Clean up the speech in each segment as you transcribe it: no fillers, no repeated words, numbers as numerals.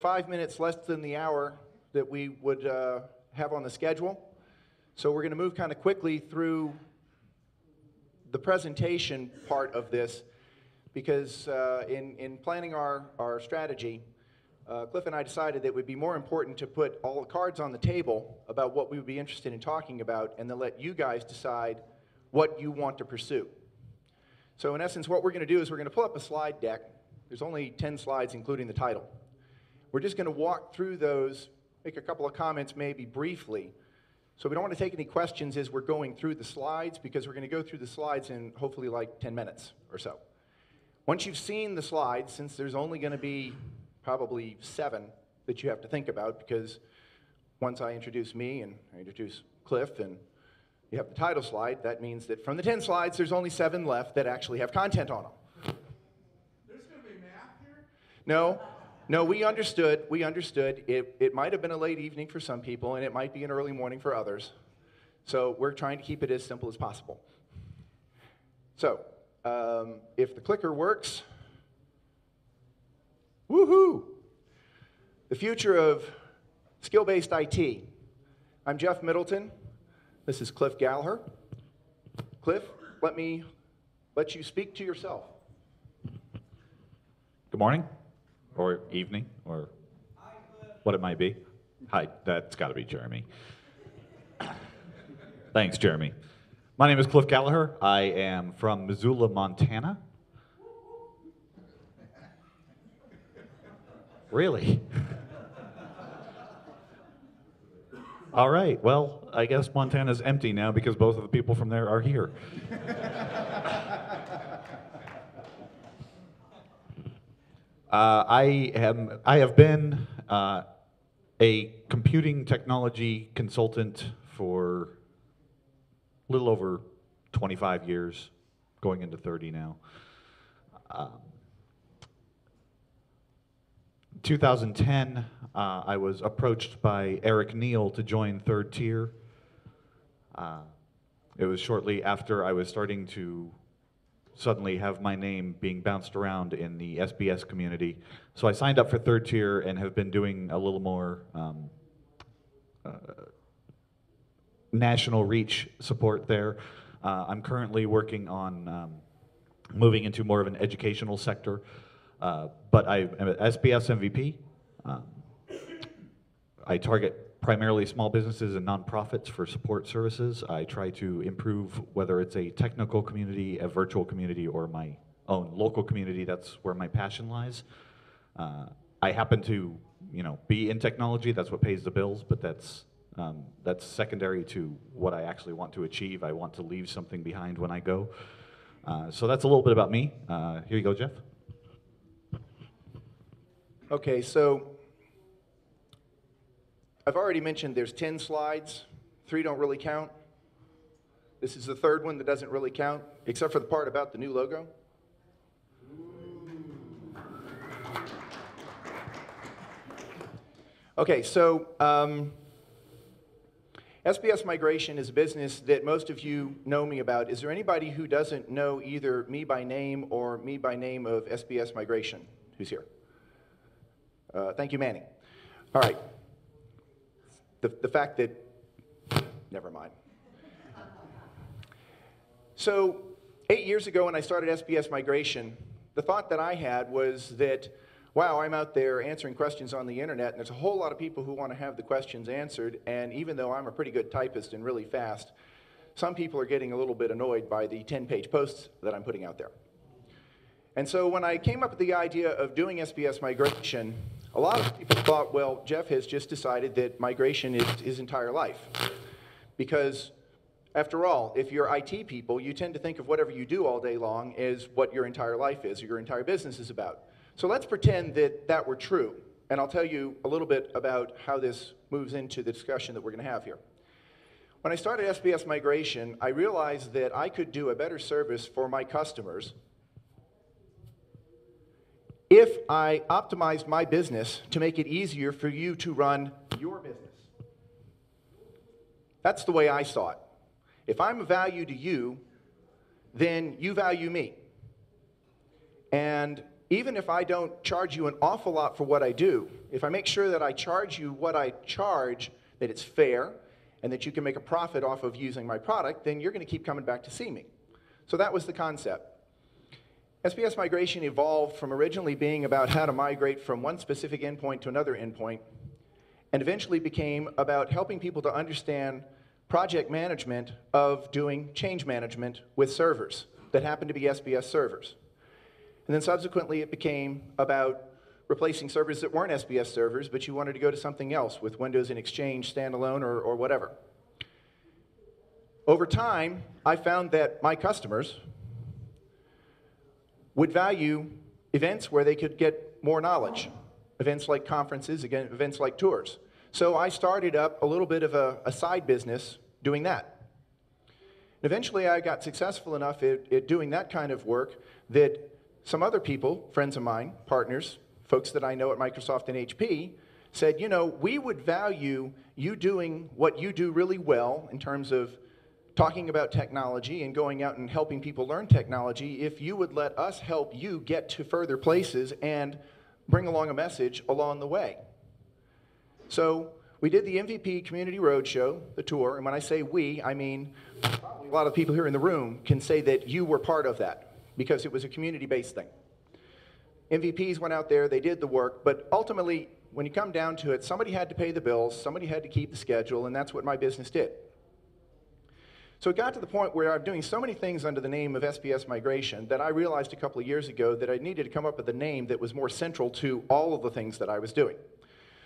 5 minutes less than the hour that we would have on the schedule. So we're going to move kind of quickly through the presentation part of this because in planning our strategy, Cliff and I decided that it would be more important to put all the cards on the table about what we would be interested in talking about and then let you guys decide what you want to pursue. So in essence, what we're going to do is we're going to pull up a slide deck. There's only 10 slides, including the title. We're just going to walk through those, make a couple of comments maybe briefly. So we don't want to take any questions as we're going through the slides because we're going to go through the slides in hopefully like 10 minutes or so. Once you've seen the slides, since there's only going to be probably 7 that you have to think about because once I introduce me and I introduce Cliff and you have the title slide, that means that from the 10 slides, there's only 7 left that actually have content on them. There's going to be math here? No, we understood. It might have been a late evening for some people, and it might be an early morning for others. So we're trying to keep it as simple as possible. So if the clicker works, woohoo! The future of skill-based IT. I'm Jeff Middleton. This is Cliff Galiher. Cliff, let me let you speak to yourself. Good morning. Or evening, or what it might be. Hi, that's got to be Jeremy. Thanks, Jeremy. My name is Cliff Gallagher. I am from Missoula, Montana. Really? All right, well, I guess Montana's empty now because both of the people from there are here. I have been a computing technology consultant for a little over 25 years, going into 30 now. 2010, I was approached by Eric Neal to join Third Tier. It was shortly after I was starting to suddenly have my name being bounced around in the SBS community. So I signed up for Third Tier and have been doing a little more national reach support there. I'm currently working on moving into more of an educational sector, but I am an SBS MVP. I target primarily small businesses and nonprofits for support services. I try to improve whether it's a technical community, a virtual community, or my own local community. That's where my passion lies. I happen to, be in technology. That's what pays the bills, but that's secondary to what I actually want to achieve. I want to leave something behind when I go. So that's a little bit about me. Here you go, Jeff. Okay, so I've already mentioned there's 10 slides. 3 don't really count. This is the 3rd one that doesn't really count, except for the part about the new logo. Okay, so SBS Migration is a business that most of you know me about. Is there anybody who doesn't know either me by name or me by name of SBS Migration who's here? Thank you, Manny. All right. The fact that, never mind. So 8 years ago when I started SBS Migration, the thought that I had was that, wow, I'm out there answering questions on the internet, and there's a whole lot of people who want to have the questions answered, and even though I'm a pretty good typist and really fast, some people are getting a little bit annoyed by the 10-page posts that I'm putting out there. And so when I came up with the idea of doing SBS Migration, a lot of people thought, well, Jeff has just decided that migration is his entire life. Because, after all, if you're IT people, you tend to think of whatever you do all day long as what your entire life is, or your entire business is about. So let's pretend that that were true. And I'll tell you a little bit about how this moves into the discussion that we're going to have here. When I started SBS Migration, I realized that I could do a better service for my customers if I optimized my business to make it easier for you to run your business. That's the way I saw it. If I'm of value to you, then you value me. And even if I don't charge you an awful lot for what I do, if I make sure that I charge you what I charge, that it's fair, and that you can make a profit off of using my product, then you're going to keep coming back to see me. So that was the concept. SBS migration evolved from originally being about how to migrate from one specific endpoint to another endpoint, and eventually became about helping people to understand project management of doing change management with servers that happen to be SBS servers. And then subsequently it became about replacing servers that weren't SBS servers, but you wanted to go to something else with Windows and Exchange standalone or whatever. Over time, I found that my customers would value events where they could get more knowledge, events like conferences, again, events like tours. So I started up a little bit of a side business doing that. Eventually I got successful enough at doing that kind of work that some other people, friends of mine, partners, folks that I know at Microsoft and HP, said, you know, we would value you doing what you do really well in terms of talking about technology and going out and helping people learn technology if you would let us help you get to further places and bring along a message along the way. So we did the MVP Community Roadshow, the tour, and when I say we, I mean probably a lot of people here in the room can say that you were part of that because it was a community-based thing. MVPs went out there, they did the work, but ultimately, when you come down to it, somebody had to pay the bills, somebody had to keep the schedule, and that's what my business did. So it got to the point where I'm doing so many things under the name of SBS Migration that I realized a couple of years ago that I needed to come up with a name that was more central to all of the things that I was doing.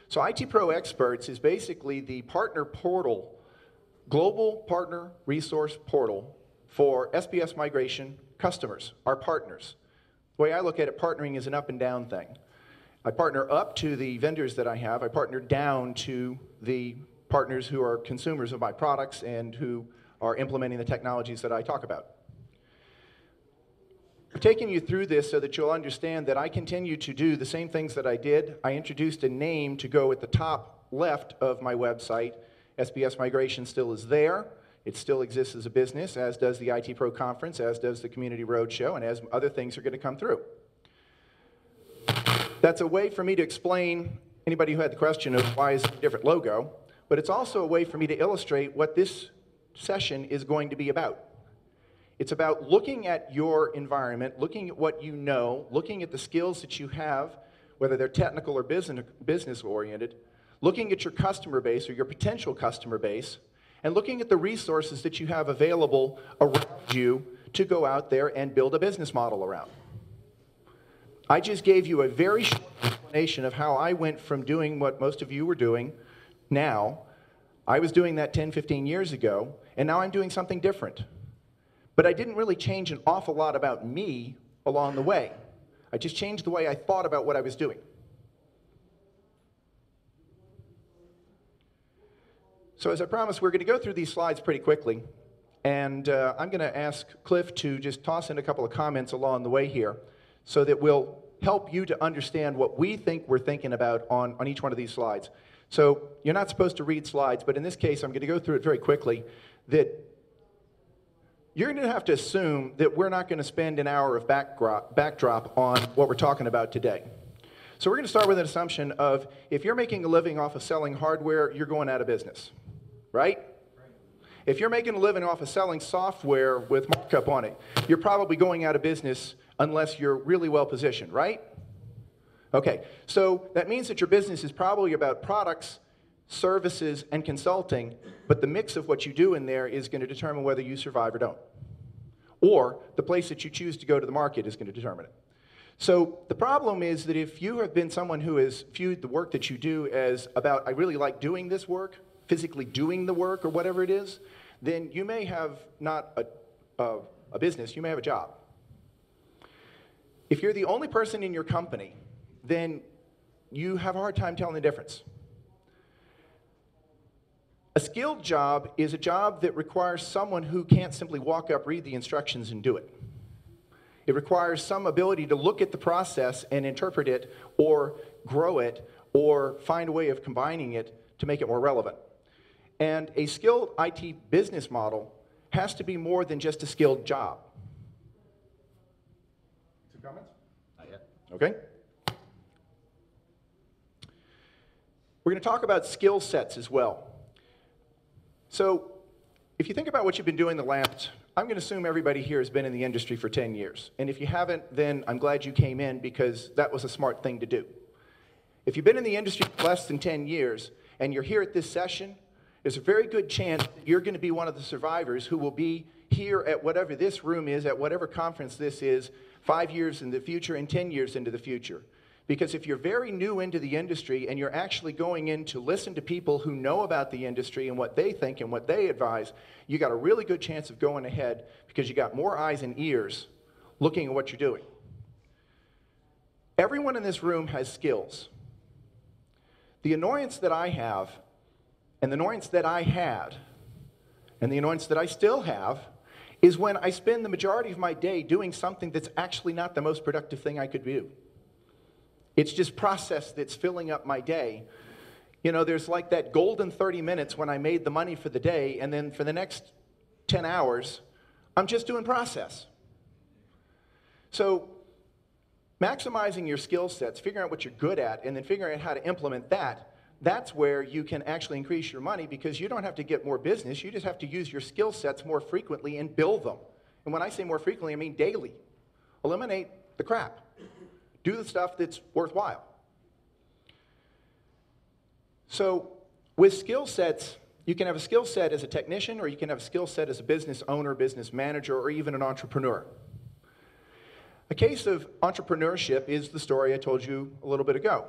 So IT Pro Experts is basically the partner portal, global partner resource portal for SBS Migration customers, our partners. The way I look at it, partnering is an up and down thing. I partner up to the vendors that I have. I partner down to the partners who are consumers of my products and who are implementing the technologies that I talk about. I'm taking you through this so that you'll understand that I continue to do the same things that I did. I introduced a name to go at the top left of my website. SBS Migration still is there. It still exists as a business, as does the IT Pro Conference, as does the Community Roadshow, and as other things are going to come through. That's a way for me to explain anybody who had the question of why is it a different logo, but it's also a way for me to illustrate what this session is going to be about. It's about looking at your environment, looking at what you know, looking at the skills that you have, whether they're technical or business-oriented, looking at your customer base or your potential customer base, and looking at the resources that you have available around you to go out there and build a business model around. I just gave you a very short explanation of how I went from doing what most of you were doing now. I was doing that 10, 15 years ago, and now I'm doing something different. But I didn't really change an awful lot about me along the way. I just changed the way I thought about what I was doing. So as I promised, we're going to go through these slides pretty quickly, and I'm going to ask Cliff to just toss in a couple of comments along the way here so that we'll help you to understand what we think we're thinking about on each one of these slides. So you're not supposed to read slides, but in this case, I'm going to go through it very quickly, that you're going to have to assume that we're not going to spend an hour of backdrop on what we're talking about today. So we're going to start with an assumption of if you're making a living off of selling hardware, you're going out of business. Right? If you're making a living off of selling software with markup on it, you're probably going out of business unless you're really well positioned, right? Okay, so that means that your business is probably about products, services, and consulting, but the mix of what you do in there is going to determine whether you survive or don't. Or the place that you choose to go to the market is going to determine it. So the problem is that if you have been someone who has viewed the work that you do as about, I really like doing this work, physically doing the work or whatever it is, then you may have not a business, you may have a job. If you're the only person in your company, then you have a hard time telling the difference. A skilled job is a job that requires someone who can't simply walk up, read the instructions, and do it. It requires some ability to look at the process and interpret it, or grow it, or find a way of combining it to make it more relevant. And a skilled IT business model has to be more than just a skilled job. Some comments? Not yet. okay? We're going to talk about skill sets as well. So if you think about what you've been doing the last, I'm going to assume everybody here has been in the industry for 10 years. And if you haven't, then I'm glad you came in because that was a smart thing to do. If you've been in the industry for less than 10 years and you're here at this session, there's a very good chance that you're going to be one of the survivors who will be here at whatever this room is, at whatever conference this is, 5 years in the future and 10 years into the future. Because if you're very new into the industry and you're actually going in to listen to people who know about the industry and what they think and what they advise, you got a really good chance of going ahead because you got more eyes and ears looking at what you're doing. Everyone in this room has skills. The annoyance that I have, and the annoyance that I had, and the annoyance that I still have, is when I spend the majority of my day doing something that's actually not the most productive thing I could do. It's just process that's filling up my day. You know, there's like that golden 30 minutes when I made the money for the day, and then for the next 10 hours, I'm just doing process. So maximizing your skill sets, figuring out what you're good at, and then figuring out how to implement that, that's where you can actually increase your money because you don't have to get more business. You just have to use your skill sets more frequently and build them. And when I say more frequently, I mean daily. Eliminate the crap. Do the stuff that's worthwhile. So with skill sets, you can have a skill set as a technician, or you can have a skill set as a business owner, business manager, or even an entrepreneur. A case of entrepreneurship is the story I told you a little bit ago.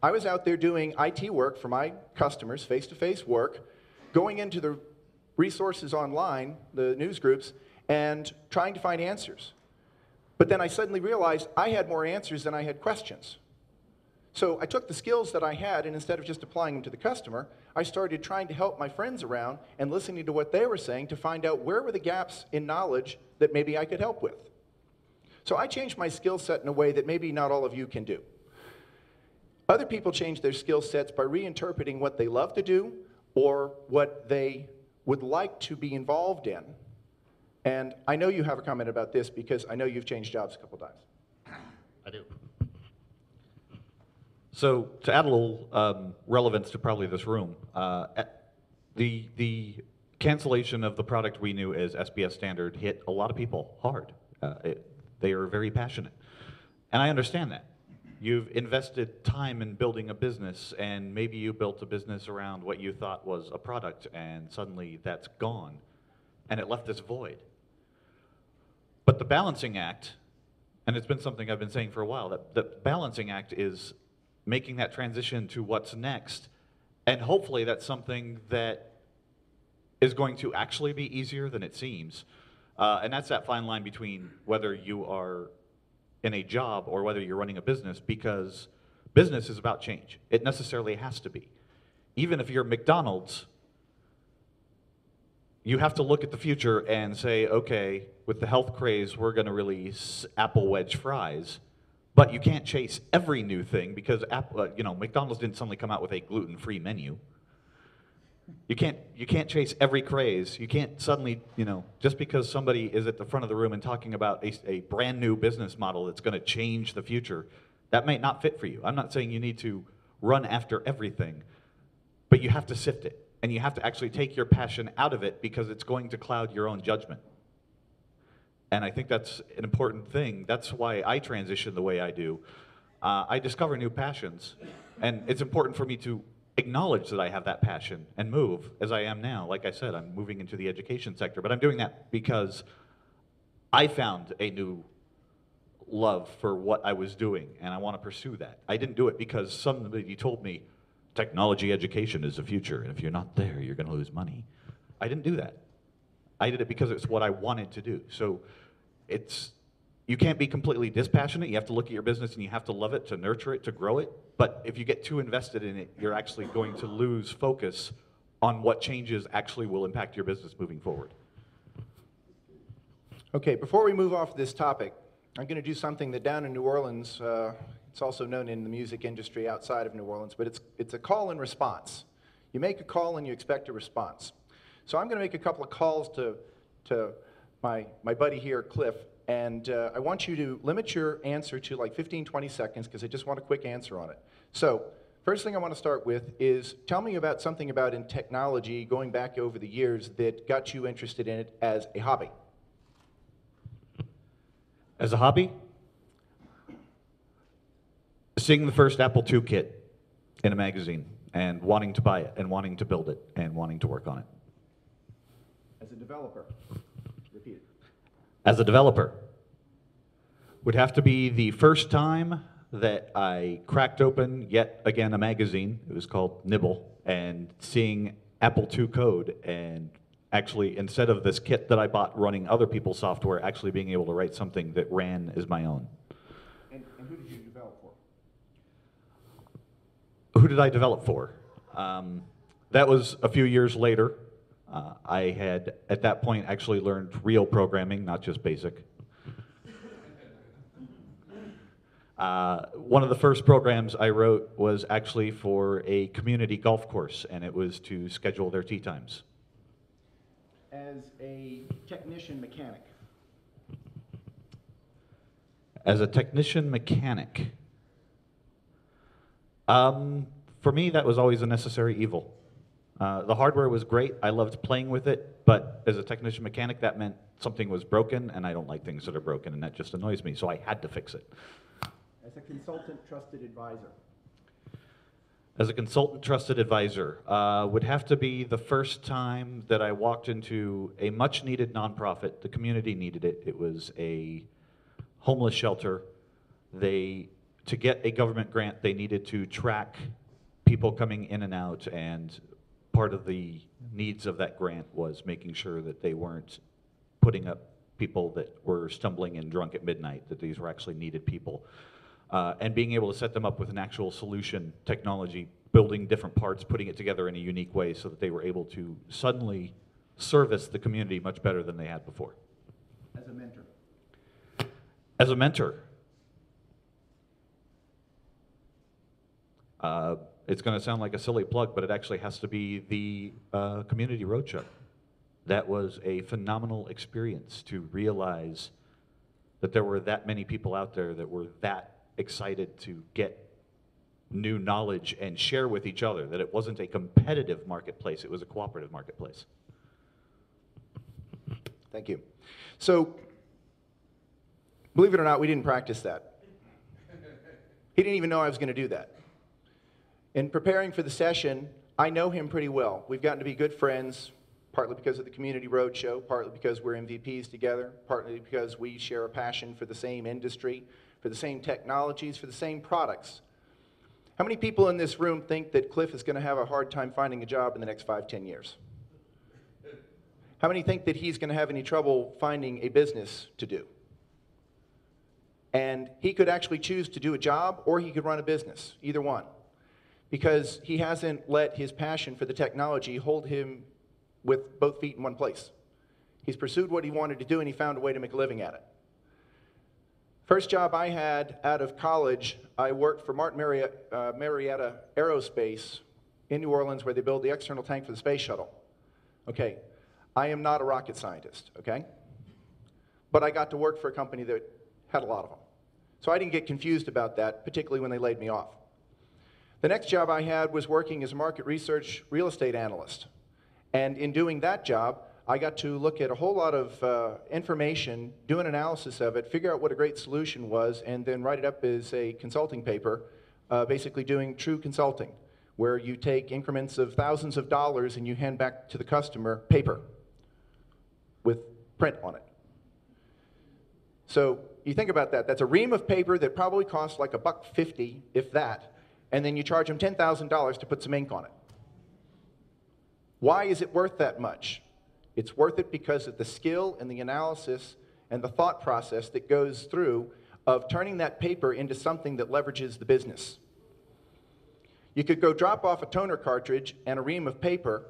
I was out there doing IT work for my customers, face-to-face work, going into the resources online, the news groups, and trying to find answers. But then I suddenly realized I had more answers than I had questions. So I took the skills that I had, and instead of just applying them to the customer, I started trying to help my friends around and listening to what they were saying to find out where were the gaps in knowledge that maybe I could help with. So I changed my skill set in a way that maybe not all of you can do. Other people change their skill sets by reinterpreting what they love to do or what they would like to be involved in. And I know you have a comment about this because I know you've changed jobs a couple times. I do. So to add a little relevance to probably this room, the cancellation of the product we knew as SBS standard hit a lot of people hard. They are very passionate. And I understand that. You've invested time in building a business, and maybe you built a business around what you thought was a product, and suddenly that's gone, and it left this void. But the balancing act, and it's been something I've been saying for a while, that the balancing act is making that transition to what's next, and hopefully that's something that is going to actually be easier than it seems. And that's that fine line between whether you are in a job or whether you're running a business, because business is about change. It necessarily has to be. Even if you're McDonald's, you have to look at the future and say, okay, with the health craze, we're going to release apple wedge fries. But you can't chase every new thing because McDonald's didn't suddenly come out with a gluten-free menu. You can't chase every craze. You can't suddenly, just because somebody is at the front of the room and talking about a brand new business model that's going to change the future, that may not fit for you. I'm not saying you need to run after everything, but you have to sift it. And you have to actually take your passion out of it because it's going to cloud your own judgment. And I think that's an important thing. That's why I transition the way I do. I discover new passions, and it's important for me to acknowledge that I have that passion and move as I am now. Like I said, I'm moving into the education sector, but I'm doing that because I found a new love for what I was doing, and I want to pursue that. I didn't do it because somebody told me technology education is the future, and if you're not there, you're going to lose money. I didn't do that. I did it because it's what I wanted to do. So you can't be completely dispassionate. You have to look at your business and you have to love it, to nurture it, to grow it. But if you get too invested in it, you're actually going to lose focus on what changes actually will impact your business moving forward. Okay, before we move off this topic, I'm going to do something that down in New Orleans, it's also known in the music industry outside of New Orleans, but it's a call and response. You make a call and you expect a response. So I'm going to make a couple of calls to my buddy here, Cliff, And I want you to limit your answer to like 15, 20 seconds, because I just want a quick answer on it. So, first thing I want to start with is tell me about something about in technology going back over the years that got you interested in it as a hobby. As a hobby, seeing the first Apple II kit in a magazine and wanting to buy it and wanting to build it and wanting to work on it. As a developer, repeat it. As a developer, would have to be the first time that I cracked open yet again a magazine. It was called Nibble, and seeing Apple II code, and actually, instead of this kit that I bought running other people's software, actually being able to write something that ran as my own. And who did you develop for? Who did I develop for? That was a few years later. I had, at that point, actually learned real programming, not just basic. One of the first programs I wrote was actually for a community golf course, and it was to schedule their tee times. As a technician mechanic. As a technician mechanic, for me, that was always a necessary evil. The hardware was great. I loved playing with it, but as a technician mechanic, that meant something was broken, and I don't like things that are broken, and that just annoys me, so I had to fix it. As a consultant, trusted advisor. As a consultant, trusted advisor, would have to be the first time that I walked into a much-needed nonprofit. The community needed it. It was a homeless shelter. To get a government grant, they needed to track people coming in and out, and part of the needs of that grant was making sure that they weren't putting up people that were stumbling and drunk at midnight, that these were actually needed people. And being able to set them up with an actual solution, technology, building different parts, putting it together in a unique way so that they were able to suddenly service the community much better than they had before. As a mentor. As a mentor, it's going to sound like a silly plug, but it actually has to be the Community Roadshow. That was a phenomenal experience to realize that there were that many people out there that were that excited to get new knowledge and share with each other, that it wasn't a competitive marketplace, it was a cooperative marketplace. Thank you. So, believe it or not, we didn't practice that. He didn't even know I was going to do that. In preparing for the session, I know him pretty well. We've gotten to be good friends, partly because of the Community Roadshow, partly because we're MVPs together, partly because we share a passion for the same industry, for the same technologies, for the same products. How many people in this room think that Cliff is going to have a hard time finding a job in the next 5-10 years? How many think that he's going to have any trouble finding a business to do? And he could actually choose to do a job, or he could run a business, either one, because he hasn't let his passion for the technology hold him with both feet in one place. He's pursued what he wanted to do, and he found a way to make a living at it. First job I had out of college, I worked for Martin Marietta Aerospace in New Orleans, where they build the external tank for the space shuttle. Okay, I am not a rocket scientist, okay? But I got to work for a company that had a lot of them. So I didn't get confused about that, particularly when they laid me off. The next job I had was working as a market research real estate analyst. And in doing that job, I got to look at a whole lot of information, do an analysis of it, figure out what a great solution was, and then write it up as a consulting paper, basically doing true consulting, where you take increments of thousands of dollars and you hand back to the customer paper with print on it. So you think about that. That's a ream of paper that probably costs like $1.50, if that, and then you charge them $10,000 to put some ink on it. Why is it worth that much? It's worth it because of the skill and the analysis and the thought process that goes through of turning that paper into something that leverages the business. You could go drop off a toner cartridge and a ream of paper,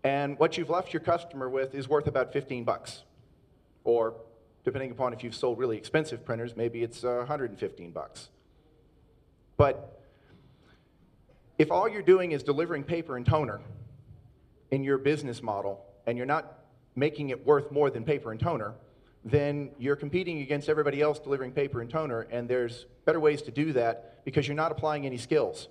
and what you've left your customer with is worth about 15 bucks. Or, depending upon if you've sold really expensive printers, maybe it's 115 bucks. But if all you're doing is delivering paper and toner in your business model, and you're not making it worth more than paper and toner, then you're competing against everybody else delivering paper and toner, and there's better ways to do that because you're not applying any skills.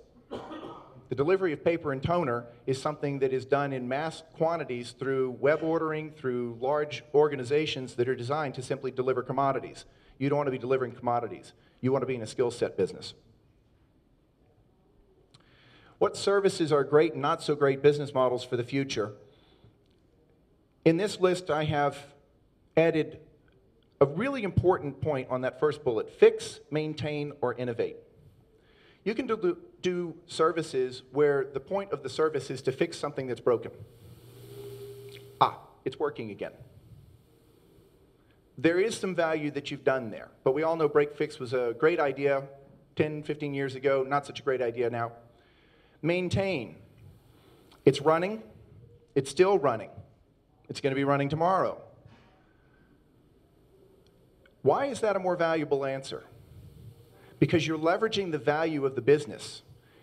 The delivery of paper and toner is something that is done in mass quantities through web ordering, through large organizations that are designed to simply deliver commodities. You don't want to be delivering commodities. You want to be in a skill set business. What services are great and not so great business models for the future? In this list, I have added a really important point on that first bullet: fix, maintain, or innovate. You can do services where the point of the service is to fix something that's broken. It's working again. There is some value that you've done there, but we all know break fix was a great idea 10, 15 years ago, not such a great idea now. Maintain. It's running. It's still running. It's going to be running tomorrow. Why is that a more valuable answer? Because you're leveraging the value of the business.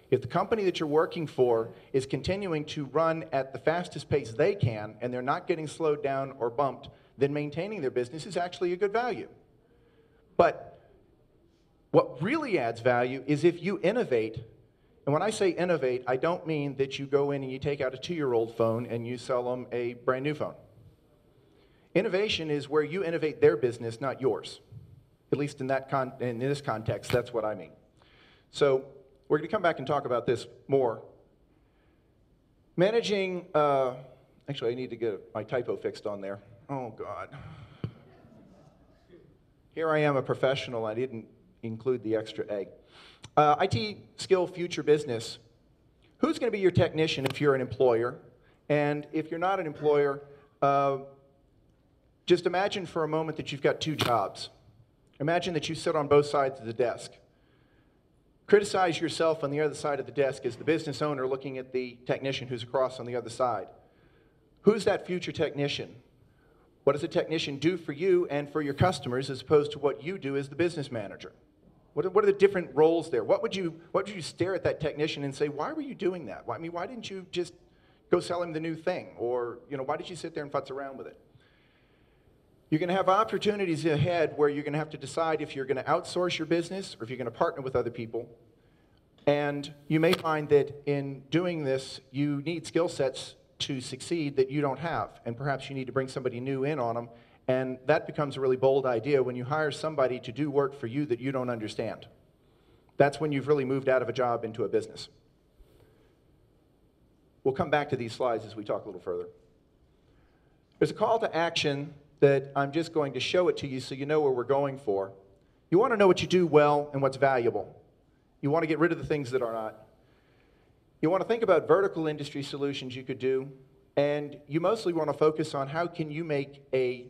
If the company that you're working for is continuing to run at the fastest pace they can, and they're not getting slowed down or bumped, then maintaining their business is actually a good value. But what really adds value is if you innovate. And when I say innovate, I don't mean that you go in and you take out a 2-year-old phone and you sell them a brand new phone. Innovation is where you innovate their business, not yours. At least in this context, that's what I mean. So we're going to come back and talk about this more. Managing, actually I need to get my typo fixed on there. Oh God. Here I am, a professional, I didn't include the extra A. IT skill future business. Who's going to be your technician if you're an employer? And if you're not an employer, just imagine for a moment that you've got 2 jobs. Imagine that you sit on both sides of the desk. Criticize yourself on the other side of the desk as the business owner looking at the technician who's across on the other side. Who's that future technician? What does a technician do for you and for your customers as opposed to what you do as the business manager? What are the different roles there? What would you stare at that technician and say, why were you doing that? I mean, why didn't you just go sell him the new thing? Or, why did you sit there and futz around with it? You're going to have opportunities ahead where you're going to have to decide if you're going to outsource your business or if you're going to partner with other people. And you may find that in doing this, you need skill sets to succeed that you don't have. And perhaps you need to bring somebody new in on them. And that becomes a really bold idea when you hire somebody to do work for you that you don't understand. That's when you've really moved out of a job into a business. We'll come back to these slides as we talk a little further. There's a call to action that I'm just going to show it to you so you know where we're going for. You want to know what you do well and what's valuable. You want to get rid of the things that are not. You want to think about vertical industry solutions you could do, and you mostly want to focus on how can you make a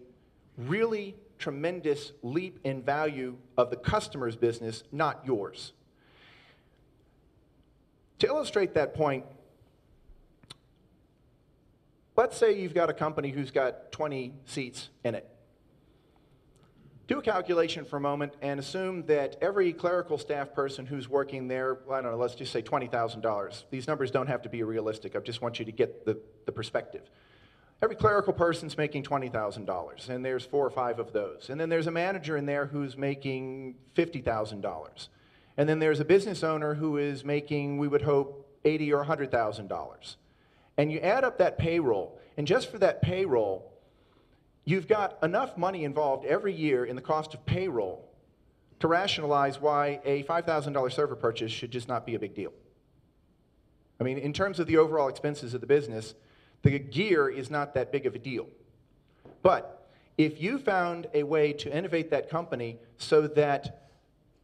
really tremendous leap in value of the customer's business, not yours. To illustrate that point, let's say you've got a company who's got 20 seats in it. Do a calculation for a moment and assume that every clerical staff person who's working there, I don't know, let's just say $20,000. These numbers don't have to be realistic. I just want you to get the perspective. Every clerical person's making $20,000, and there's 4 or 5 of those. And then there's a manager in there who's making $50,000. And then there's a business owner who is making, we would hope, $80,000 or $100,000. And you add up that payroll, and just for that payroll, you've got enough money involved every year in the cost of payroll to rationalize why a $5,000 server purchase should just not be a big deal. I mean, in terms of the overall expenses of the business, the gear is not that big of a deal. But if you found a way to innovate that company so that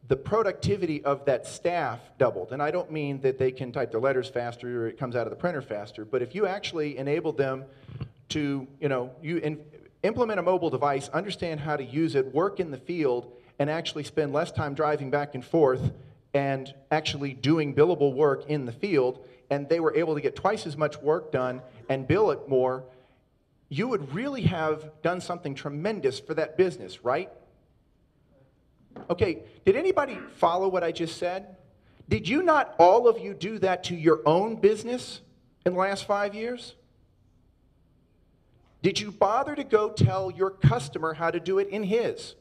the productivity of that staff doubled, and I don't mean that they can type their letters faster or it comes out of the printer faster, but if you actually enable them to, implement a mobile device, understand how to use it, work in the field, and actually spend less time driving back and forth and actually doing billable work in the field, and they were able to get twice as much work done and bill it more, you would really have done something tremendous for that business, right? Okay, did anybody follow what I just said? Did you not, all of you, do that to your own business in the last 5 years? Did you bother to go tell your customer how to do it in his?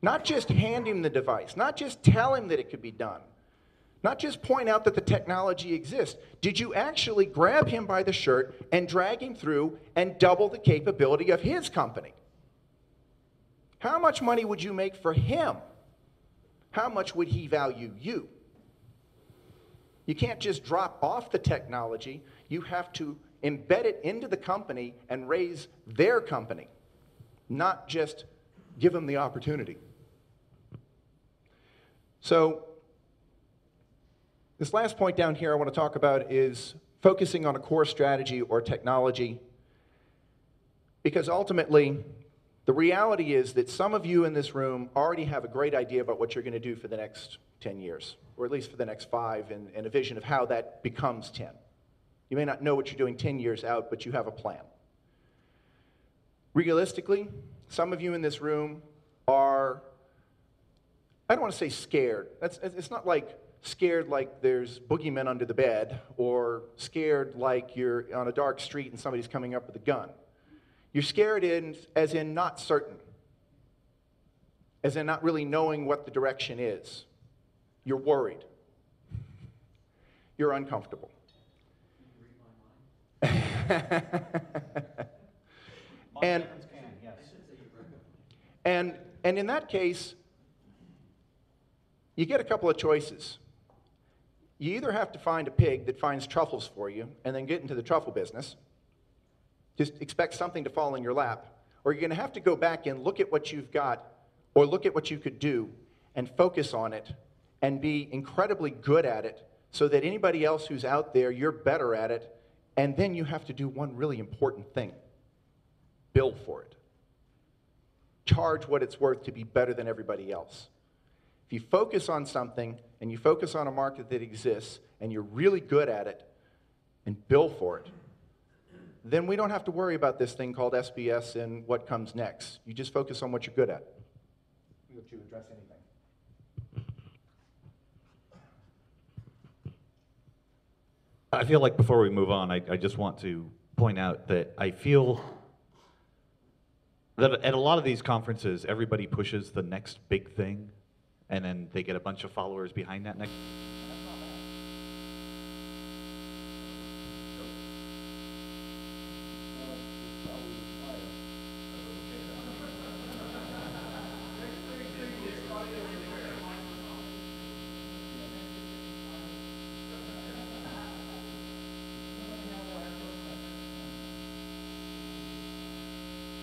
Not just hand him the device, not just tell him that it could be done, not just point out that the technology exists. Did you actually grab him by the shirt and drag him through and double the capability of his company? How much money would you make for him? How much would he value you? You can't just drop off the technology. You have to embed it into the company and raise their company, not just give them the opportunity. So this last point down here I want to talk about is focusing on a core strategy or technology, because ultimately the reality is that some of you in this room already have a great idea about what you're going to do for the next 10 years, or at least for the next 5, and a vision of how that becomes 10. You may not know what you're doing 10 years out, but you have a plan. Realistically, some of you in this room are, I don't want to say scared. It's not like scared like there's boogeymen under the bed, or scared like you're on a dark street and somebody's coming up with a gun. You're scared as in not certain, as in not really knowing what the direction is. You're worried. You're uncomfortable. and in that case, you get a couple of choices. You either have to find a pig that finds truffles for you and then get into the truffle business, just expect something to fall in your lap, or you're going to have to go back and look at what you've got, or look at what you could do and focus on it and be incredibly good at it so that anybody else who's out there, you're better at it. And then you have to do one really important thing: bill for it. Charge what it's worth to be better than everybody else. If you focus on something and you focus on a market that exists and you're really good at it and bill for it, then we don't have to worry about this thing called SBS and what comes next. You just focus on what you're good at. We'll let you address anything. I feel like before we move on, I just want to point out that I feel that at a lot of these conferences, everybody pushes the next big thing, and then they get a bunch of followers behind that next.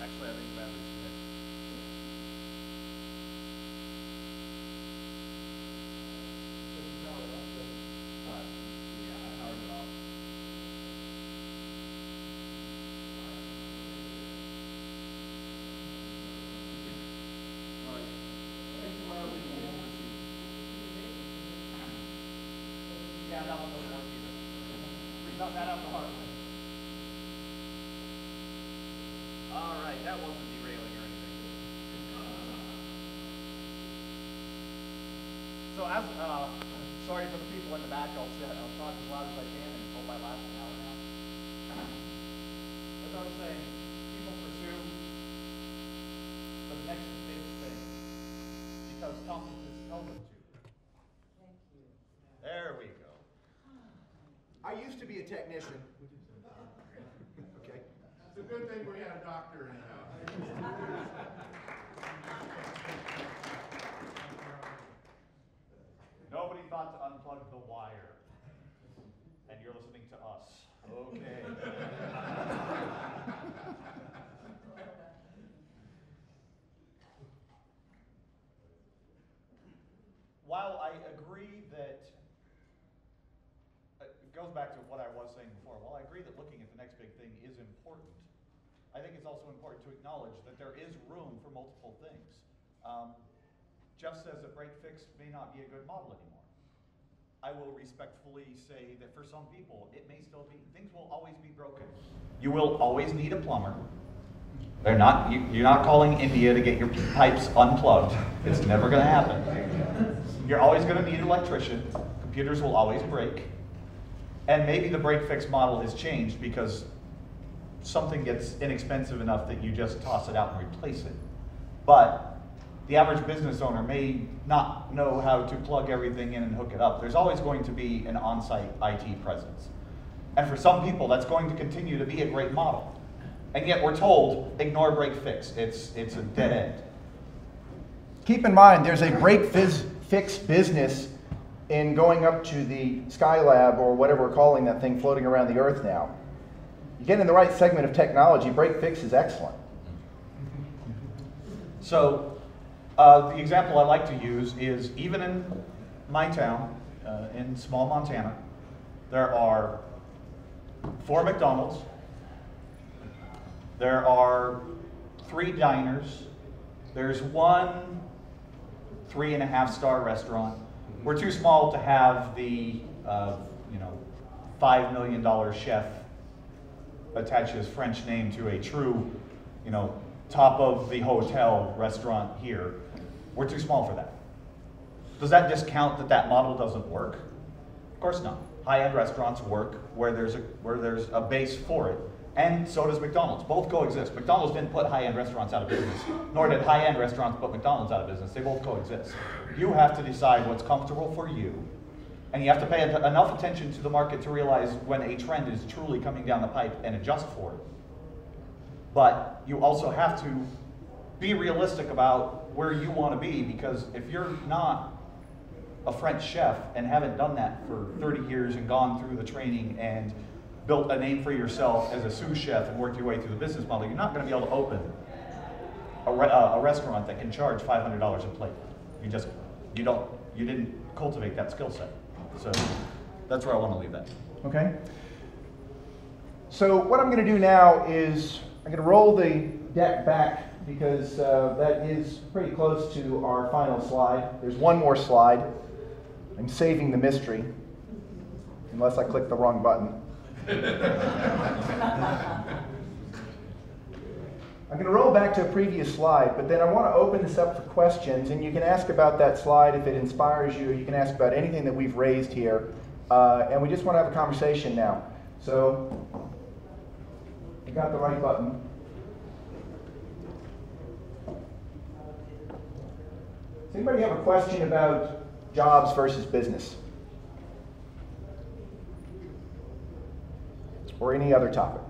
Actually, I think battery's dead. Yeah, that one doesn't work either. We found that out the hard way. All right, that wasn't derailing or anything. So as, sorry for the people in the back, I'll talk as loud as I can and hold my last an hour now. As I was saying, people pursue the next big thing because conferences tell them to. Thank you. There we go. I used to be a technician. Okay. It's a good thing we had a doctor in the house. Nobody thought to unplug the wire. And you're listening to us. Okay. While I agree that, it goes back to what I was saying before, while I agree that looking at the next big thing is important, I think it's also important to acknowledge that there is room for multiple things. Jeff says that break fix may not be a good model anymore. I will respectfully say that for some people, it may still be, things will always be broken. You will always need a plumber. You're not calling India to get your pipes unplugged. It's never gonna happen. You're always gonna need an electrician. Computers will always break. And maybe the break fix model has changed because something gets inexpensive enough that you just toss it out and replace it. But the average business owner may not know how to plug everything in and hook it up. There's always going to be an on-site IT presence. And for some people, that's going to continue to be a great model. And yet we're told, ignore break fix. It's a dead end. Keep in mind, there's a break-fix business in going up to the Skylab, or whatever we're calling that thing, floating around the Earth now. You get in the right segment of technology, break-fix is excellent. So the example I like to use is, even in my town, in small Montana, there are 4 McDonald's, there are 3 diners, there's 1 3.5-star restaurant. We're too small to have the $5 million chef attach his French name to a true, top of the hotel restaurant here. We're too small for that. Does that discount that that model doesn't work? Of course not. High-end restaurants work where there's a base for it, and so does McDonald's. Both coexist. McDonald's didn't put high-end restaurants out of business, nor did high-end restaurants put McDonald's out of business. They both coexist. You have to decide what's comfortable for you, and you have to pay enough attention to the market to realize when a trend is truly coming down the pipe and adjust for it. But you also have to be realistic about where you want to be, because if you're not a French chef and haven't done that for 30 years and gone through the training and built a name for yourself as a sous chef and worked your way through the business model, you're not going to be able to open a restaurant that can charge $500 a plate. You didn't cultivate that skill set. So that's where I want to leave that. Okay. So what I'm going to do now is I'm going to roll the deck back, because that is pretty close to our final slide. There's one more slide. I'm saving the mystery, unless I click the wrong button. I'm going to roll back to a previous slide, but then I want to open this up for questions, and you can ask about that slide if it inspires you. You can ask about anything that we've raised here, and we just want to have a conversation now. So I got the right button. Does anybody have a question about jobs versus business? Or any other topic?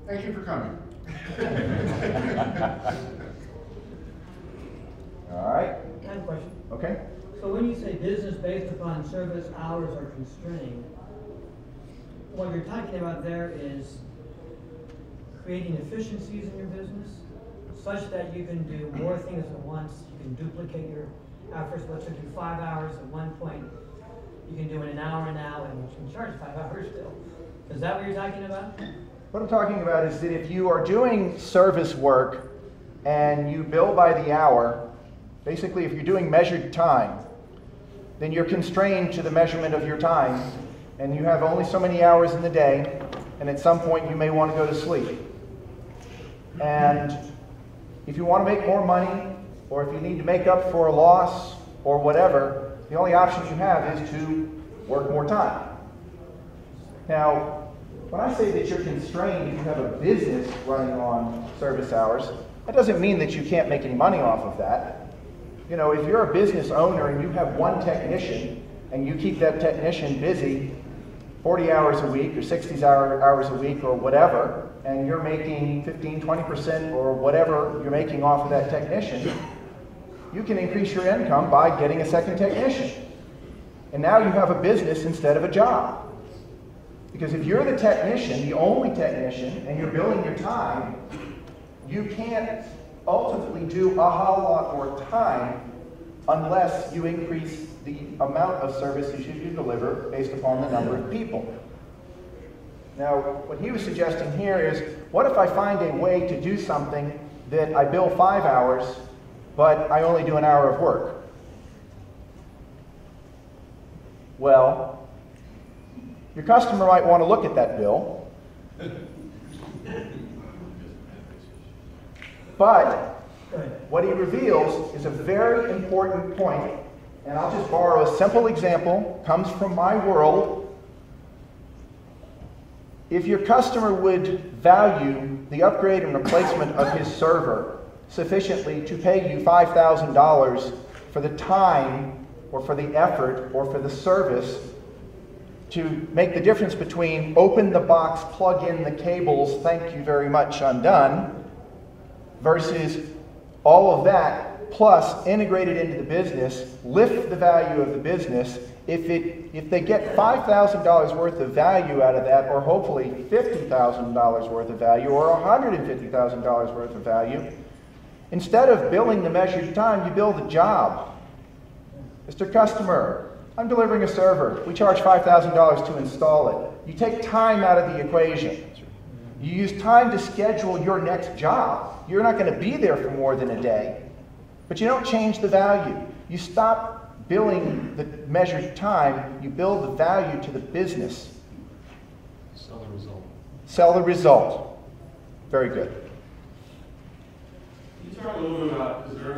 Thank you for coming. All right. I have a question. Okay. So when you say business based upon service hours are constrained, what you're talking about there is creating efficiencies in your business such that you can do more things at once. You can duplicate your efforts. What took you 5 hours at one point, you can do in an hour now, and you can charge 5 hours still. Is that what you're talking about? What I'm talking about is that if you are doing service work and you bill by the hour, basically if you're doing measured time, then you're constrained to the measurement of your time, and you have only so many hours in the day, and at some point you may want to go to sleep. And if you want to make more money, or if you need to make up for a loss or whatever, the only option you have is to work more time. Now, when I say that you're constrained, if you have a business running on service hours, that doesn't mean that you can't make any money off of that. You know, if you're a business owner and you have one technician and you keep that technician busy 40 hours a week or 60 hours a week or whatever, and you're making 15, 20% or whatever you're making off of that technician, you can increase your income by getting a second technician. And now you have a business instead of a job. Because if you're the technician, the only technician, and you're billing your time, you can't ultimately do a whole lot more time unless you increase the amount of services you deliver based upon the number of people. Now, what he was suggesting here is, what if I find a way to do something that I bill 5 hours, but I only do an hour of work? Well, your customer might want to look at that bill, but what he reveals is a very important point, and I'll just borrow a simple example, comes from my world. if your customer would value the upgrade and replacement of his server sufficiently to pay you $5,000 for the time or for the effort or for the service to make the difference between open the box, plug in the cables, thank you very much, I'm done, versus all of that plus integrate it into the business, lift the value of the business. If they get $5,000 worth of value out of that, or hopefully $50,000 worth of value, or $150,000 worth of value, instead of billing the measured time, you bill the job. Mr. Customer, I'm delivering a server. We charge $5,000 to install it. You take time out of the equation. You use time to schedule your next job. You're not going to be there for more than a day, but you don't change the value. You stop billing the measured time, you bill the value to the business. Sell the result. Sell the result. Very good. Can you talk a little bit about, is there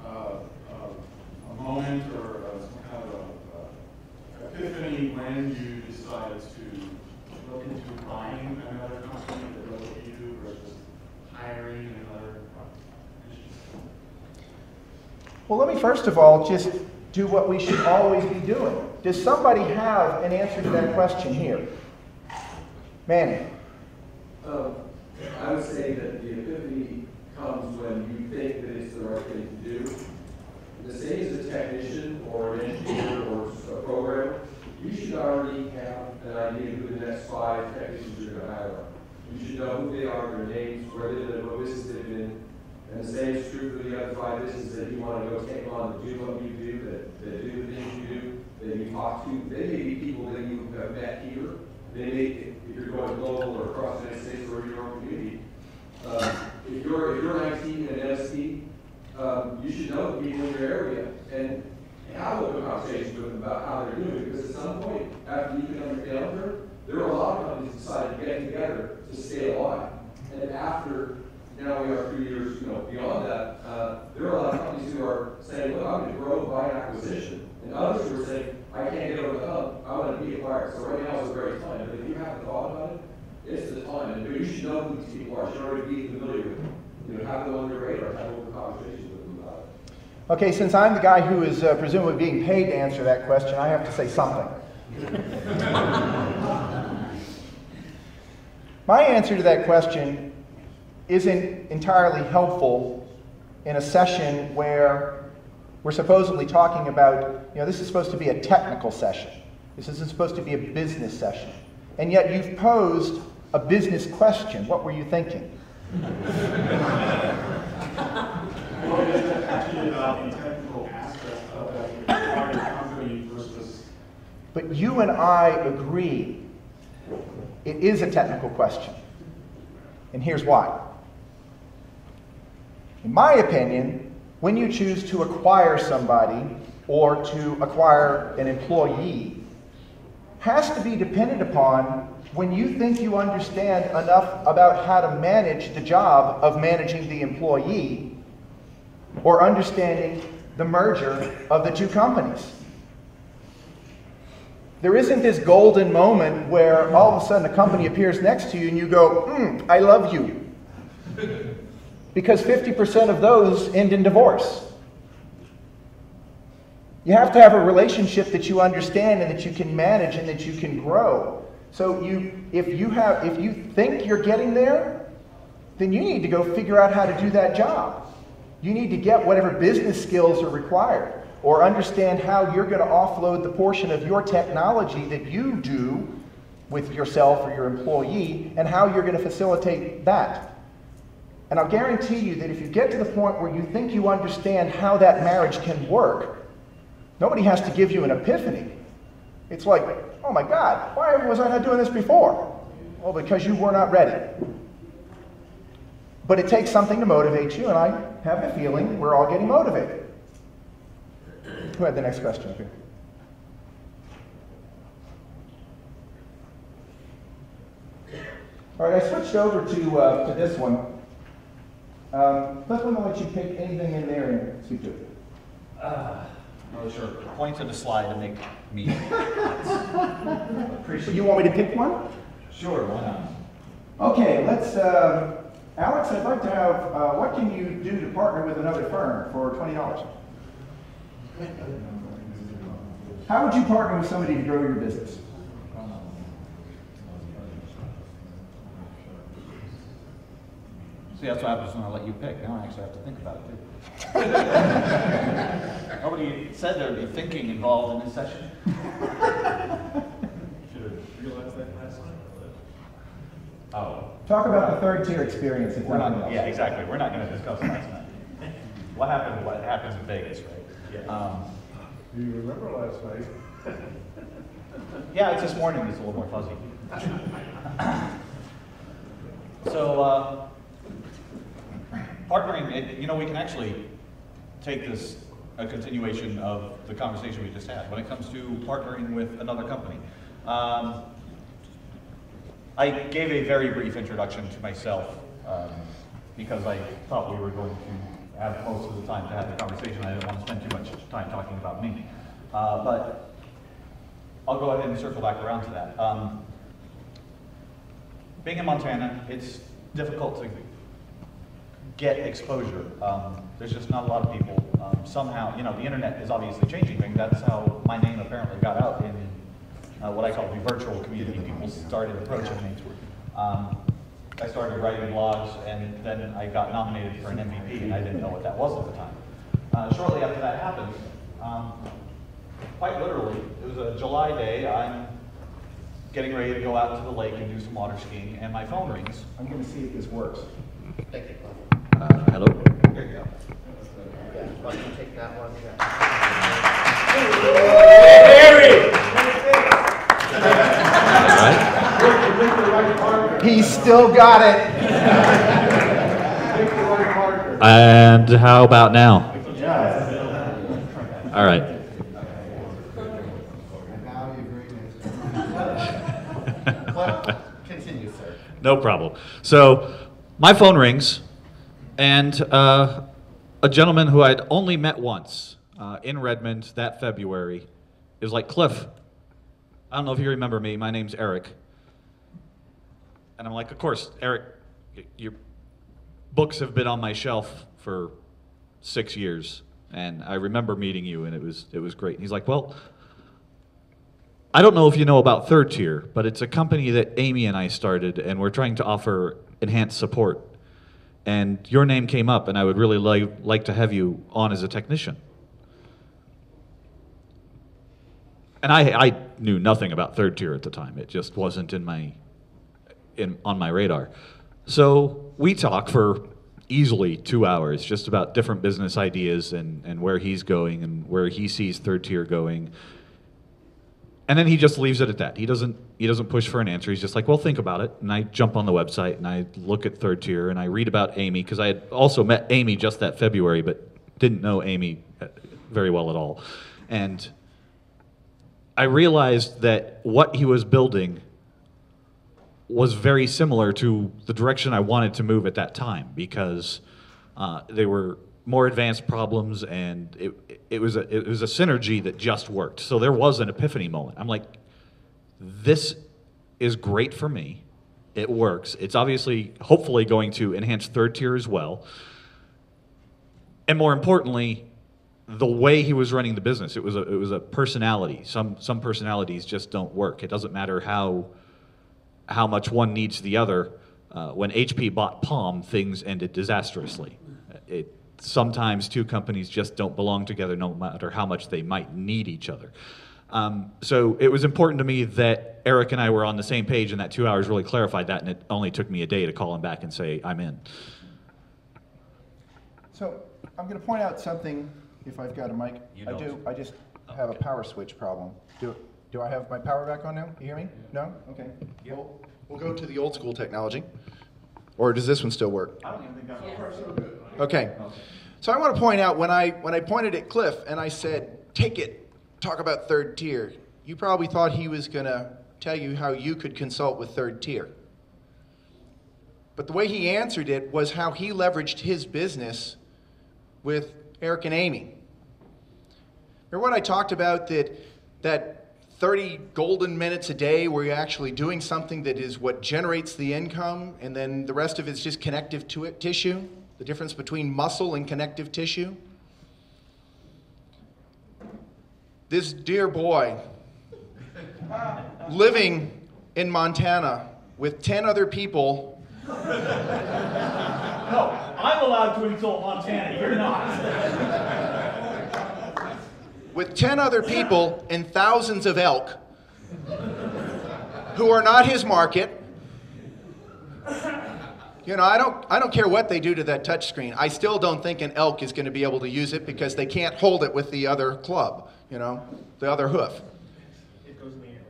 a moment or some kind of epiphany when you decided to look into buying another company that does what you do versus hiring another company? Well, let me first of all just do what we should always be doing. Does somebody have an answer to that question here? Manny. I would say that the epiphany comes when you think that it's the right thing to do. The same as a technician or an engineer or a programmer, you should already have an idea who the next 5 technicians you're going to hire are. You should know who they are, their names, where they've been, what business they've been. And the same is true for the other 5 businesses that you want to go take on to do what you do, that do the things you do, that you talk to. They may be people that you have met here. They may, if you're going global or across the United States or your own community. If you're an IT and an MSP, you should know the people in your area and have open conversations with them about how they're doing. Because at some point, after the economic downturn, there are a lot of companies that decided to get together to stay alive. And after, now we are 3 years beyond that, there are a lot of companies who are saying, look, I'm going to grow by acquisition. And others who are saying, I can't get over the hump, I want to be acquired. So right now is a great time. But if you haven't thought about it, it's the time. And you should know who these people are. You should already be familiar with them. Have them on your radar, have open conversations with them about it. Okay, since I'm the guy who is presumably being paid to answer that question, I have to say something. My answer to that question isn't entirely helpful in a session where we're supposedly talking about, this is supposed to be a technical session. This isn't supposed to be a business session. And yet you've posed a business question. What were you thinking? Well, it's actually about the technical aspect of that acquired company versus. But you and I agree it is a technical question. And here's why. In my opinion, when you choose to acquire somebody or to acquire an employee, has to be dependent upon when you think you understand enough about how to manage the job of managing the employee or understanding the merger of the 2 companies. There isn't this golden moment where all of a sudden a company appears next to you and you go, I love you. Because 50% of those end in divorce. You have to have a relationship that you understand and that you can manage and that you can grow. So if you think you're getting there, then you need to go figure out how to do that job. You need to get whatever business skills are required or understand how you're going to offload the portion of your technology that you do with yourself or your employee and how you're going to facilitate that. And I'll guarantee you that if you get to the point where you think you understand how that marriage can work, nobody has to give you an epiphany. It's like, oh my God, why was I not doing this before? Well, because you were not ready. But it takes something to motivate you, and I have the feeling we're all getting motivated. Who had the next question up here? All right, I switched over to this one. Cliff, I'm going to let you pick anything in there and speak to it. No, sure. Point to the slide to make me. You want me to pick one? Sure, why not? Okay, let's, Alex, I'd like to have, what can you do to partner with another firm for $20? How would you partner with somebody to grow your business? See, that's what happens when I let you pick. I don't actually have to think about it, too. Nobody said there'd be thinking involved in this session. Should have realized that last time. Oh. Talk about the third tier experience. If We're nothing not, else. yeah, exactly. We're not going to discuss last night. What happens in Vegas, right? Yeah. Do you remember last night? Yeah, it's this morning that's a little more fuzzy. So, partnering, we can actually take this a continuation of the conversation we just had when it comes to partnering with another company. I gave a very brief introduction to myself because I thought we were going to have most of the time to have the conversation. I didn't want to spend too much time talking about me. But I'll go ahead and circle back around to that. Being in Montana, it's difficult to get exposure. There's just not a lot of people. Somehow, the internet is obviously changing things. That's how my name apparently got out in what I call the virtual community. People started approaching me. I started writing blogs, and then I got nominated for an MVP, and I didn't know what that was at the time. Shortly after that happened, quite literally, it was a July day, I'm getting ready to go out to the lake and do some water skiing, and my phone rings. I'm going to see if this works. Thank you. Hello? Here you go. Why don't you take that one? He still got it. And how about now? All right. Continue, sir. No problem. So my phone rings, and a gentleman who I'd only met once in Redmond that February is like, Cliff, I don't know if you remember me. My name's Eric. And I'm like, of course, Eric, your books have been on my shelf for 6 years, and I remember meeting you, and it was great. And he's like, well, I don't know if you know about Third Tier, but it's a company that Amy and I started, and we're trying to offer enhanced support. And your name came up, and I would really like to have you on as a technician. And I knew nothing about Third Tier at the time. It just wasn't on my radar. So we talked for easily 2 hours, just about different business ideas and where he's going and where he sees Third Tier going. And then he just leaves it at that. He doesn't push for an answer. He's just like, well, think about it. And I jump on the website and I look at Third Tier and I read about Amy, because I had also met Amy just that February, but didn't know Amy very well at all. And I realized that what he was building was very similar to the direction I wanted to move at that time, because they were more advanced problems, and it was a synergy that just worked. So there was an epiphany moment. I'm like, this is great for me. It works. It's obviously, hopefully, going to enhance Third Tier as well. And more importantly, the way he was running the business, it was a personality. Some personalities just don't work. It doesn't matter how much one needs the other. When HP bought Palm, things ended disastrously. Sometimes two companies just don't belong together, no matter how much they might need each other. So it was important to me that Eric and I were on the same page, and that 2 hours really clarified that, and it only took me a day to call him back and say, I'm in. So I'm going to point out something, if I've got a mic. You I don't. do. I just have a power switch problem. Do I have my power back on now? You hear me? No? Okay. We'll go to the old school technology. Or does this one still work? I don't even think that works. Okay. So I want to point out, when I pointed at Cliff and I said, take it, talk about Third Tier, you probably thought he was going to tell you how you could consult with Third Tier. But the way he answered it was how he leveraged his business with Eric and Amy. Remember when I talked about that 30 golden minutes a day where you're actually doing something that is what generates the income, and then the rest of it's just connective tissue, the difference between muscle and connective tissue. This dear boy, living in Montana with 10 other people. No, I'm allowed to insult Montana, you're not. With 10 other people and thousands of elk who are not his market. You know, I don't care what they do to that touchscreen. I still don't think an elk is going to be able to use it because they can't hold it with the other club, you know, the other hoof. It goes in the air.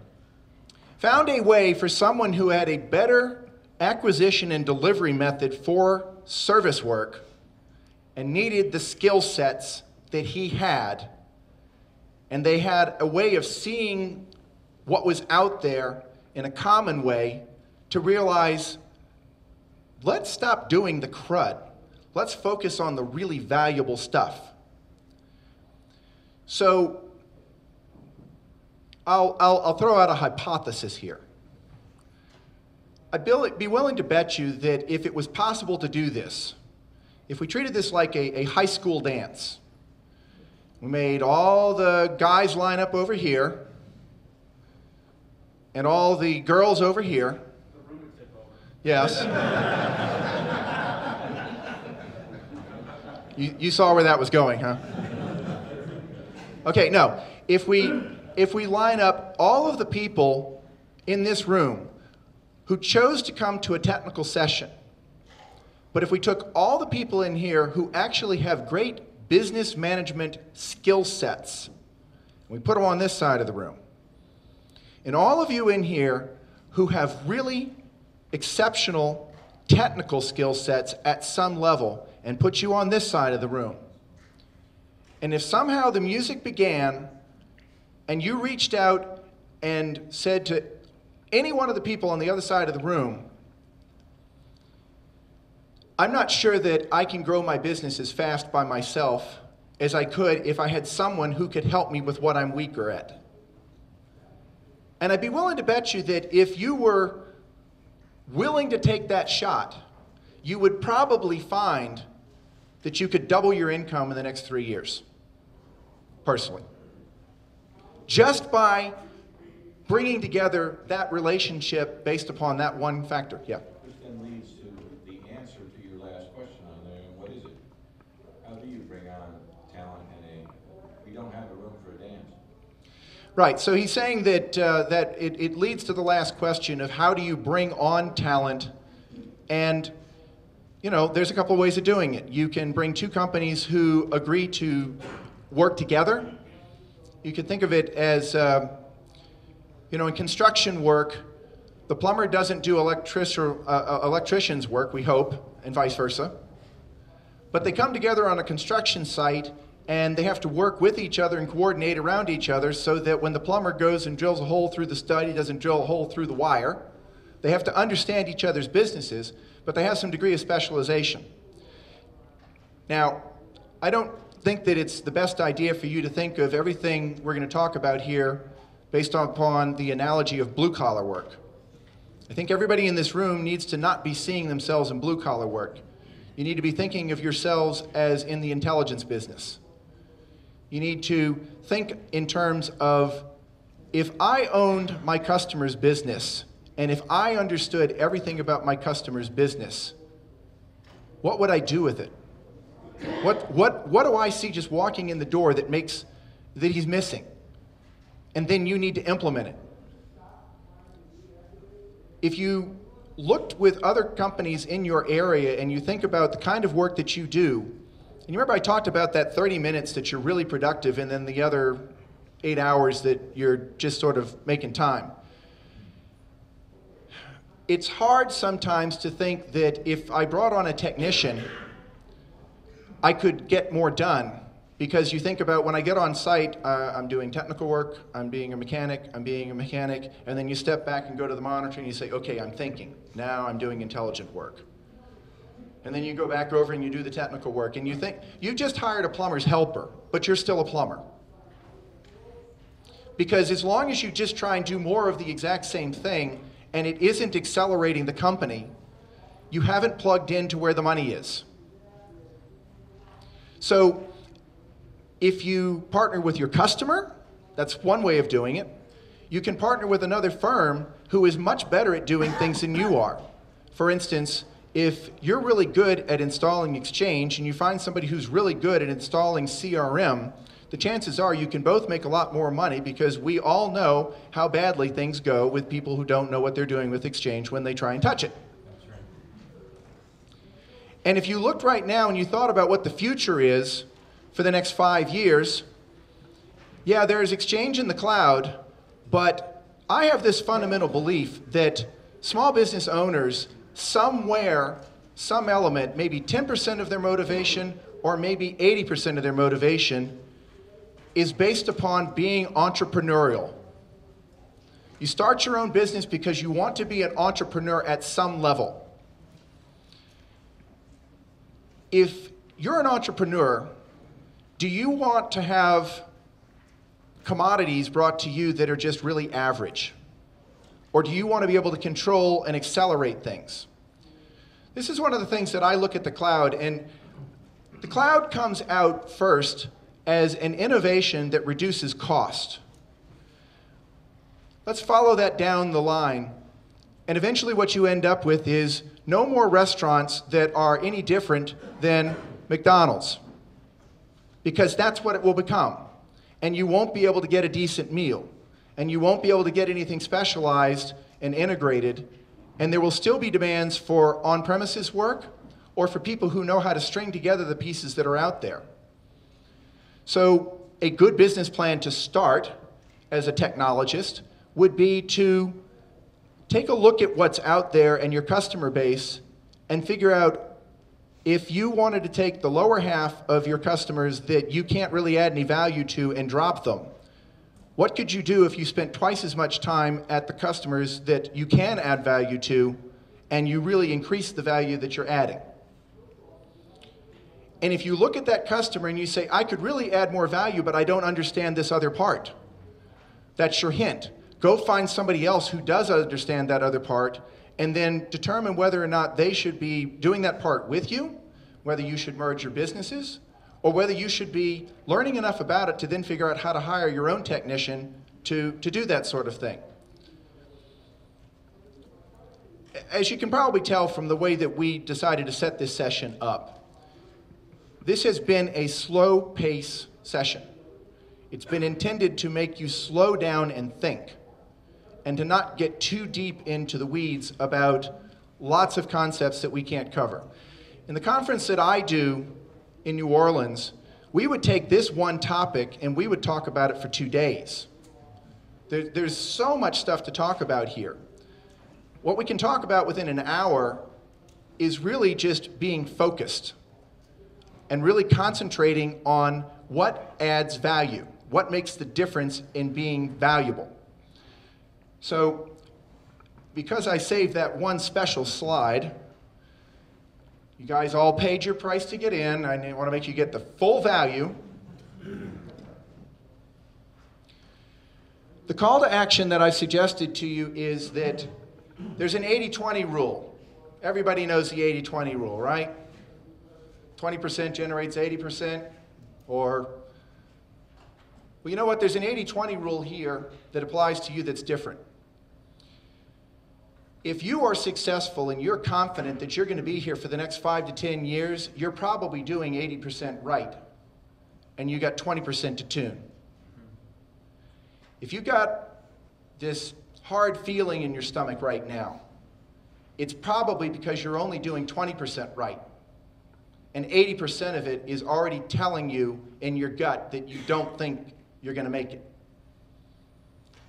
Found a way for someone who had a better acquisition and delivery method for service work and needed the skill sets that he had. And they had a way of seeing what was out there in a common way to realize, let's stop doing the crud. Let's focus on the really valuable stuff. So I'll throw out a hypothesis here. I'd be willing to bet you that if it was possible to do this, if we treated this like a high school dance, we made all the guys line up over here and all the girls over here. Yes. You saw where that was going, huh? Okay, no. If we line up all of the people in this room who chose to come to a technical session, but if we took all the people in here who actually have great business management skill sets, we put them on this side of the room, and all of you in here who have really exceptional technical skill sets at some level, and put you on this side of the room. And if somehow the music began and you reached out and said to any one of the people on the other side of the room, I'm not sure that I can grow my business as fast by myself as I could if I had someone who could help me with what I'm weaker at. And I'd be willing to bet you that if you were willing to take that shot, you would probably find that you could double your income in the next 3 years, personally. Just by bringing together that relationship based upon that one factor. Yeah. Which then leads to the answer to your last question on there, and what is it? How do you bring on talent we don't have a room for a dance? Right, so he's saying that, it leads to the last question of how do you bring on talent, and you know, there's a couple of ways of doing it. You can bring two companies who agree to work together. You can think of it as, you know, in construction work, the plumber doesn't do electrician's work, we hope, and vice versa. But they come together on a construction site and they have to work with each other and coordinate around each other so that when the plumber goes and drills a hole through the stud, he doesn't drill a hole through the wire. They have to understand each other's businesses, but they have some degree of specialization. Now, I don't think that it's the best idea for you to think of everything we're going to talk about here based upon the analogy of blue-collar work. I think everybody in this room needs to not be seeing themselves in blue-collar work. You need to be thinking of yourselves as in the intelligence business. You need to think in terms of, if I owned my customer's business, and if I understood everything about my customer's business, what would I do with it? What do I see just walking in the door that he's missing? And then you need to implement it. If you looked with other companies in your area and you think about the kind of work that you do, and you remember I talked about that 30 minutes that you're really productive and then the other 8 hours that you're just sort of making time. It's hard sometimes to think that if I brought on a technician, I could get more done, because you think about when I get on site, I'm doing technical work, I'm being a mechanic, and then you step back and go to the monitor and you say, okay, I'm thinking. Now I'm doing intelligent work. And then you go back over and you do the technical work, and you think, you just hired a plumber's helper, but you're still a plumber. Because as long as you just try and do more of the exact same thing and it isn't accelerating the company, you haven't plugged into where the money is. So if you partner with your customer, that's one way of doing it. You can partner with another firm who is much better at doing things than you are. For instance, if you're really good at installing Exchange and you find somebody who's really good at installing CRM, the chances are you can both make a lot more money, because we all know how badly things go with people who don't know what they're doing with Exchange when they try and touch it. That's right. And if you looked right now and you thought about what the future is for the next 5 years, yeah, there's Exchange in the cloud, but I have this fundamental belief that small business owners, somewhere, some element, maybe 10% of their motivation or maybe 80% of their motivation is based upon being entrepreneurial. You start your own business because you want to be an entrepreneur at some level. If you're an entrepreneur, do you want to have commodities brought to you that are just really average? Or do you want to be able to control and accelerate things? This is one of the things that I look at the cloud, and the cloud comes out first as an innovation that reduces cost. Let's follow that down the line. And eventually what you end up with is no more restaurants that are any different than McDonald's, because that's what it will become. And you won't be able to get a decent meal, and you won't be able to get anything specialized and integrated, and there will still be demands for on-premises work or for people who know how to string together the pieces that are out there. So a good business plan to start as a technologist would be to take a look at what's out there and your customer base and figure out, if you wanted to take the lower half of your customers that you can't really add any value to and drop them, what could you do if you spent twice as much time at the customers that you can add value to and you really increase the value that you're adding? And if you look at that customer and you say, I could really add more value, but I don't understand this other part, that's your hint. Go find somebody else who does understand that other part, and then determine whether or not they should be doing that part with you, whether you should merge your businesses, or whether you should be learning enough about it to then figure out how to hire your own technician to do that sort of thing. As you can probably tell from the way that we decided to set this session up, this has been a slow pace session. It's been intended to make you slow down and think, and to not get too deep into the weeds about lots of concepts that we can't cover. In the conference that I do in New Orleans, we would take this one topic and we would talk about it for 2 days. There's so much stuff to talk about here. What we can talk about within an hour is really just being focused and really concentrating on what adds value, what makes the difference in being valuable. So, because I saved that one special slide, you guys all paid your price to get in. I want to make you get the full value. The call to action that I suggested to you is that there's an 80-20 rule. Everybody knows the 80-20 rule, right? 20% generates 80%, or, well, you know what? There's an 80-20 rule here that applies to you that's different. If you are successful and you're confident that you're going to be here for the next 5 to 10 years, you're probably doing 80% right, and you got 20% to tune. If you got this hard feeling in your stomach right now, it's probably because you're only doing 20% right. And 80% of it is already telling you in your gut that you don't think you're going to make it.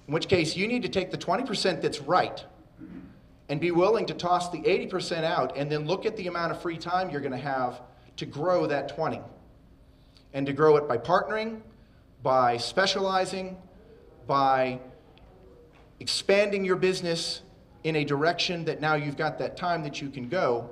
In which case, you need to take the 20% that's right and be willing to toss the 80% out, and then look at the amount of free time you're going to have to grow that 20. And to grow it by partnering, by specializing, by expanding your business in a direction that now you've got that time that you can go.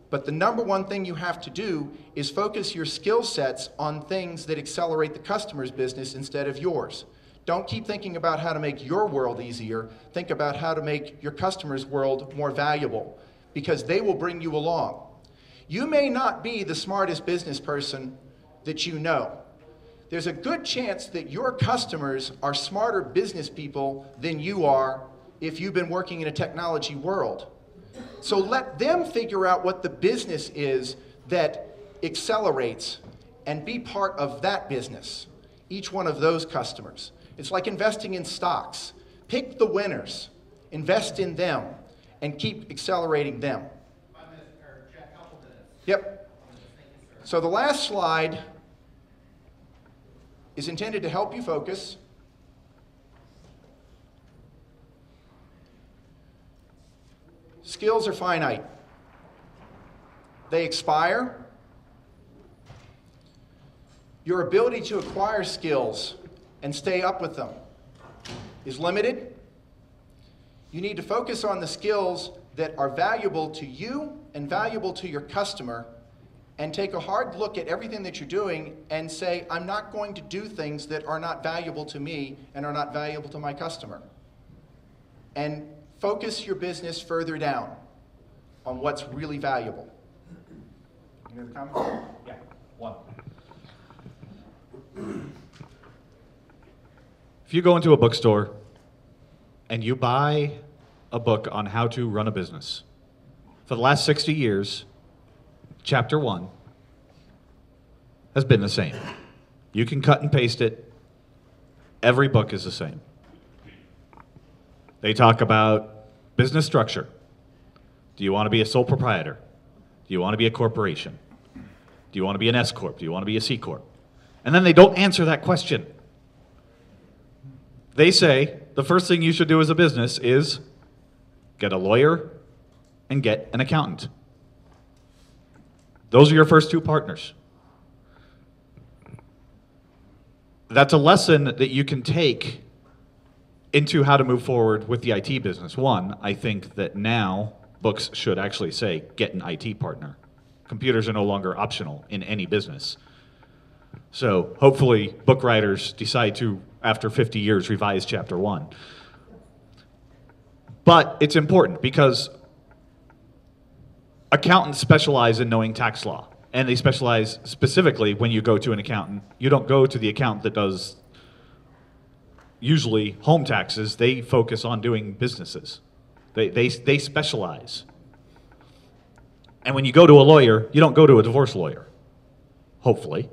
But the number one thing you have to do is focus your skill sets on things that accelerate the customer's business instead of yours. Don't keep thinking about how to make your world easier. Think about how to make your customer's world more valuable, because they will bring you along. You may not be the smartest business person that you know. There's a good chance that your customers are smarter business people than you are if you've been working in a technology world. So let them figure out what the business is that accelerates and be part of that business, each one of those customers. It's like investing in stocks. Pick the winners, invest in them, and keep accelerating them. 5 minutes, or Jack, couple minutes. Yep. So the last slide is intended to help you focus. Skills are finite. They expire. Your ability to acquire skills and stay up with them is limited. You need to focus on the skills that are valuable to you and valuable to your customer, and take a hard look at everything that you're doing and say, I'm not going to do things that are not valuable to me and are not valuable to my customer. And focus your business further down on what's really valuable. Any other comments? Yeah, one. If you go into a bookstore and you buy a book on how to run a business, for the last 60 years, Chapter 1 has been the same. You can cut and paste it. Every book is the same. They talk about business structure. Do you want to be a sole proprietor? Do you want to be a corporation? Do you want to be an S Corp? Do you want to be a C Corp? And then they don't answer that question. They say the first thing you should do as a business is get a lawyer and get an accountant. Those are your first two partners. That's a lesson that you can take into how to move forward with the IT business. One, I think that now books should actually say, get an IT partner. Computers are no longer optional in any business. So hopefully book writers decide to, after 50 years, revise Chapter 1. But it's important because accountants specialize in knowing tax law, and they specialize specifically when you go to an accountant. You don't go to the accountant that does usually home taxes. They focus on doing businesses. They specialize. And when you go to a lawyer, you don't go to a divorce lawyer, hopefully.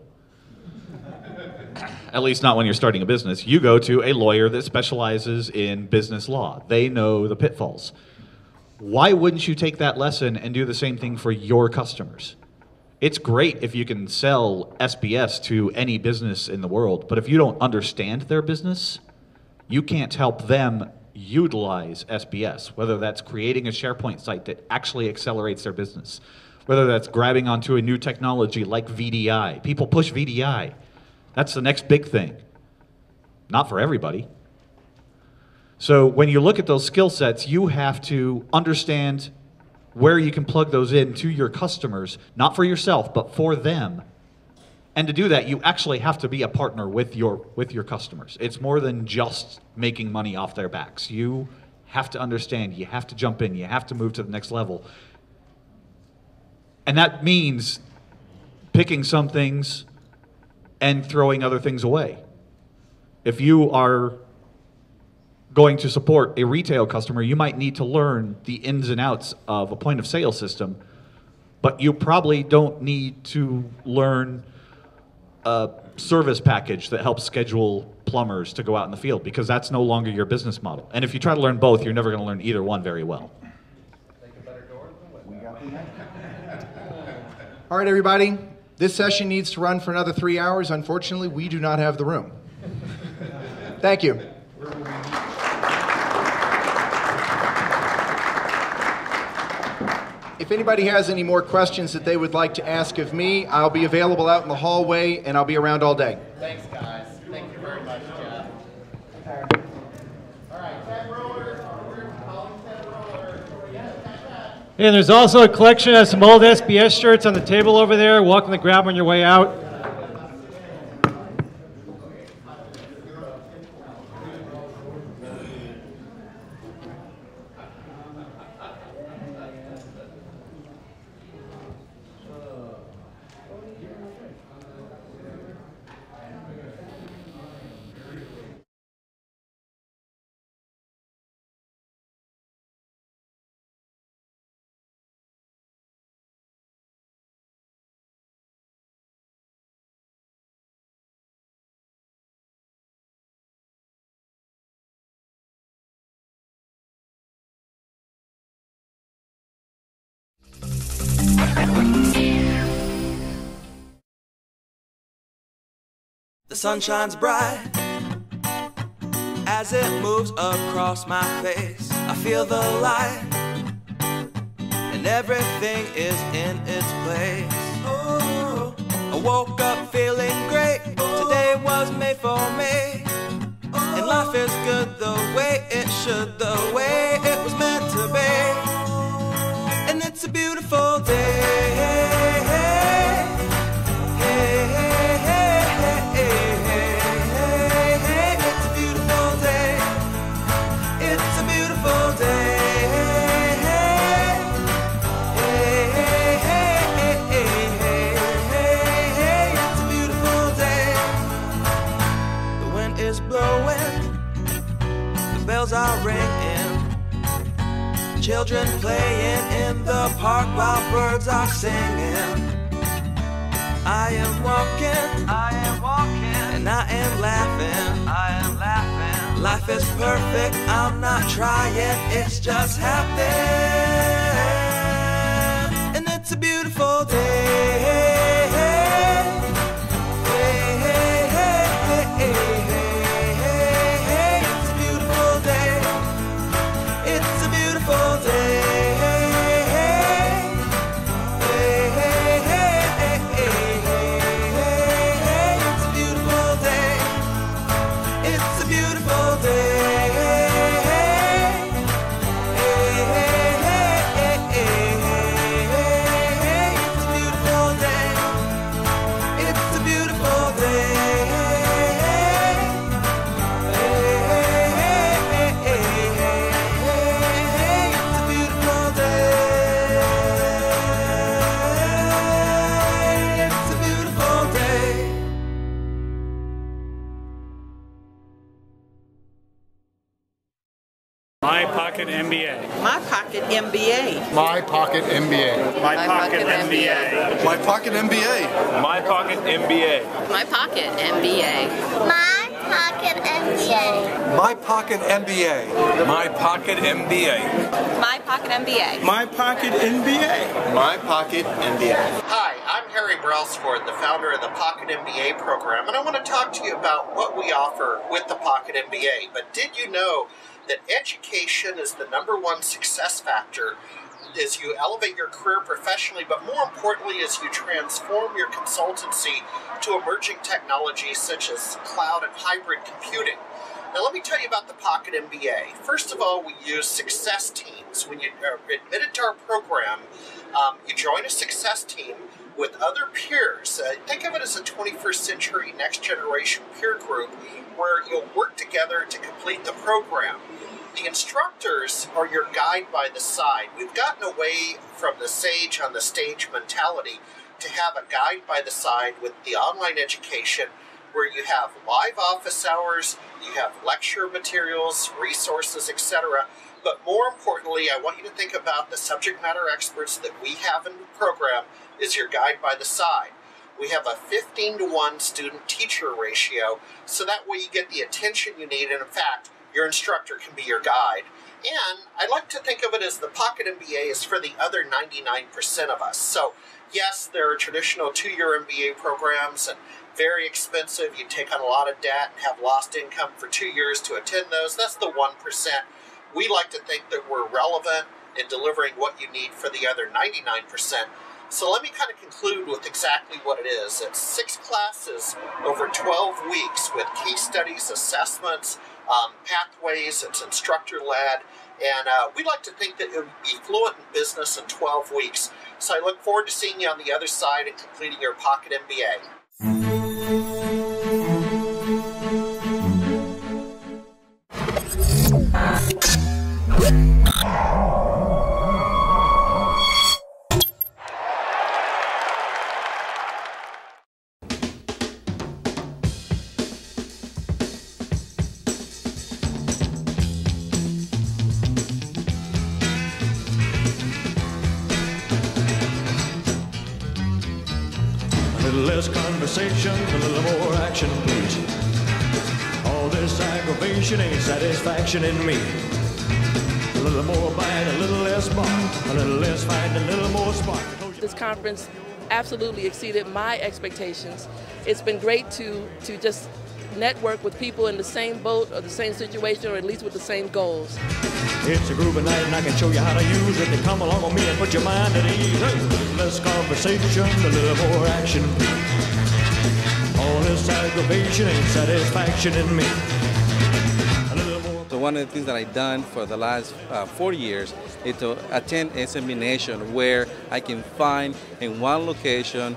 At least not when you're starting a business. You go to a lawyer that specializes in business law. They know the pitfalls. Why wouldn't you take that lesson and do the same thing for your customers? It's great if you can sell SBS to any business in the world, but if you don't understand their business, you can't help them utilize SBS, whether that's creating a SharePoint site that actually accelerates their business, whether that's grabbing onto a new technology like VDI. People push VDI. That's the next big thing. Not for everybody. So when you look at those skill sets, you have to understand where you can plug those in to your customers, not for yourself, but for them. And to do that, you actually have to be a partner with your customers. It's more than just making money off their backs. You have to understand, you have to jump in, you have to move to the next level. And that means picking some things and throwing other things away. If you are going to support a retail customer, you might need to learn the ins and outs of a point of sale system, but you probably don't need to learn a service package that helps schedule plumbers to go out in the field, because that's no longer your business model. And if you try to learn both, you're never going to learn either one very well. All right, everybody. This session needs to run for another 3 hours. Unfortunately, we do not have the room. Thank you. If anybody has any more questions that they would like to ask of me, I'll be available out in the hallway, and I'll be around all day. Thanks, guys. Thank you very much, Jeff. All right, Ted Roller. We're calling Ted Roller. And there's also a collection of some old SBS shirts on the table over there. Welcome to grab on your way out. The sun shines bright as it moves across my face. I feel the light and everything is in its place. Oh, I woke up feeling great. Today was made for me. And life is good the way it should, the way it was meant to be. And it's a beautiful day. It's a beautiful day. It's a beautiful day. It's a beautiful day. The wind is blowing, the bells are ringing, children playing in the park while birds are singing. I am walking, and I am laughing, Life is perfect, I'm not trying, it's just happening. And it's a beautiful day. It's a beautiful day. It's a beautiful day. My Pocket MBA. My Pocket MBA. My Pocket MBA. My Pocket MBA. My Pocket MBA. My Pocket MBA. My Pocket MBA. My Pocket MBA. My Pocket MBA. My Pocket MBA. My Pocket MBA. My Pocket MBA. My Pocket MBA. Hi, I'm Harry Brailsford, the founder of the Pocket MBA program, and I want to talk to you about what we offer with the Pocket MBA. But did you know that education is the #1 success factor as you elevate your career professionally, but more importantly as you transform your consultancy to emerging technologies such as cloud and hybrid computing? Now let me tell you about the Pocket MBA. First of all, we use success teams. When you are admitted to our program, you join a success team with other peers. Think of it as a 21st century next generation peer group where you'll work together to complete the program. The instructors are your guide by the side. We've gotten away from the sage on the stage mentality to have a guide by the side with the online education where you have live office hours, you have lecture materials, resources, etc. But more importantly, I want you to think about the subject matter experts that we have in the program as your guide by the side. We have a 15-to-1 student-teacher ratio, so that way you get the attention you need, and in fact, your instructor can be your guide. And I like to think of it as the Pocket MBA is for the other 99% of us. So yes, there are traditional 2-year MBA programs and very expensive. You take on a lot of debt and have lost income for 2 years to attend those. That's the 1%. We like to think that we're relevant in delivering what you need for the other 99%. So let me kind of conclude with exactly what it is. It's 6 classes over 12 weeks with case studies, assessments, pathways. It's instructor-led. And we like to think that it would be fluent in business in 12 weeks. So I look forward to seeing you on the other side and completing your Pocket MBA. A little less conversation, a little more action, please. All this aggravation ain't satisfaction in me. A little more bite, a little less bark, a little less fight, a little more spark. This conference absolutely exceeded my expectations. It's been great to just network with people in the same boat or the same situation, or at least with the same goals. It's a groovy night and I can show you how to use it. To come along with me and put your mind at ease. A little less conversation, a little more action. All this aggravation ain't satisfaction in me. So one of the things that I've done for the last 4 years is to attend SMB Nation, where I can find in one location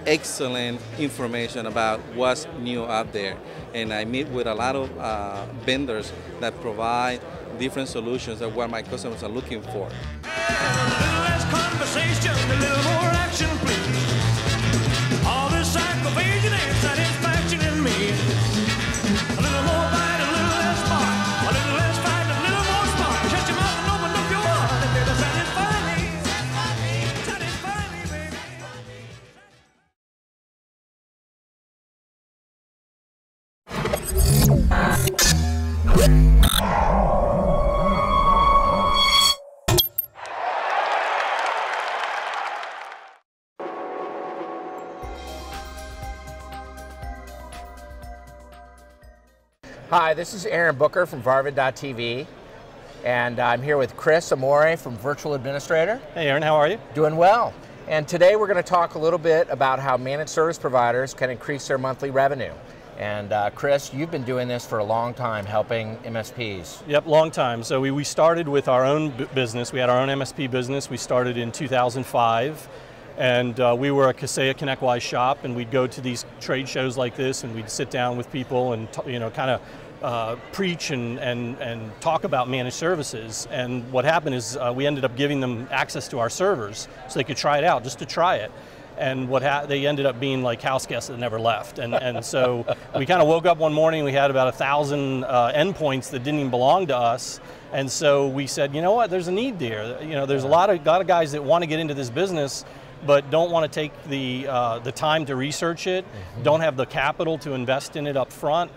excellent information about what's new out there. And I meet with a lot of vendors that provide different solutions of what my customers are looking for. A little less conversation, a little more action, please. All this aggravation ain't satisfaction in me. A little more bite, a little less spark. A little less fight, a little more spark. Shut your mouth and open up your heart and baby, satisfy me. Satisfy me, baby. Hi, this is Aaron Booker from Varvid.tv, and I'm here with Chris Amore from Virtual Administrator. Hey Aaron, how are you? Doing well. And today we're going to talk a little bit about how managed service providers can increase their monthly revenue. And Chris, you've been doing this for a long time, helping MSPs. Yep, long time. So we started with our own business. We had our own MSP business. We started in 2005. And we were a Kaseya ConnectWise shop, and we'd go to these trade shows like this, and we'd sit down with people and kind of preach and talk about managed services. And what happened is we ended up giving them access to our servers so they could try it out, just to try it. And they ended up being like house guests that never left. And so we kind of woke up one morning, we had about 1,000 endpoints that didn't even belong to us. And so we said, you know what, there's a need there. You know, there's a lot of guys that want to get into this business, but don't want to take the time to research it, don't have the capital to invest in it up front.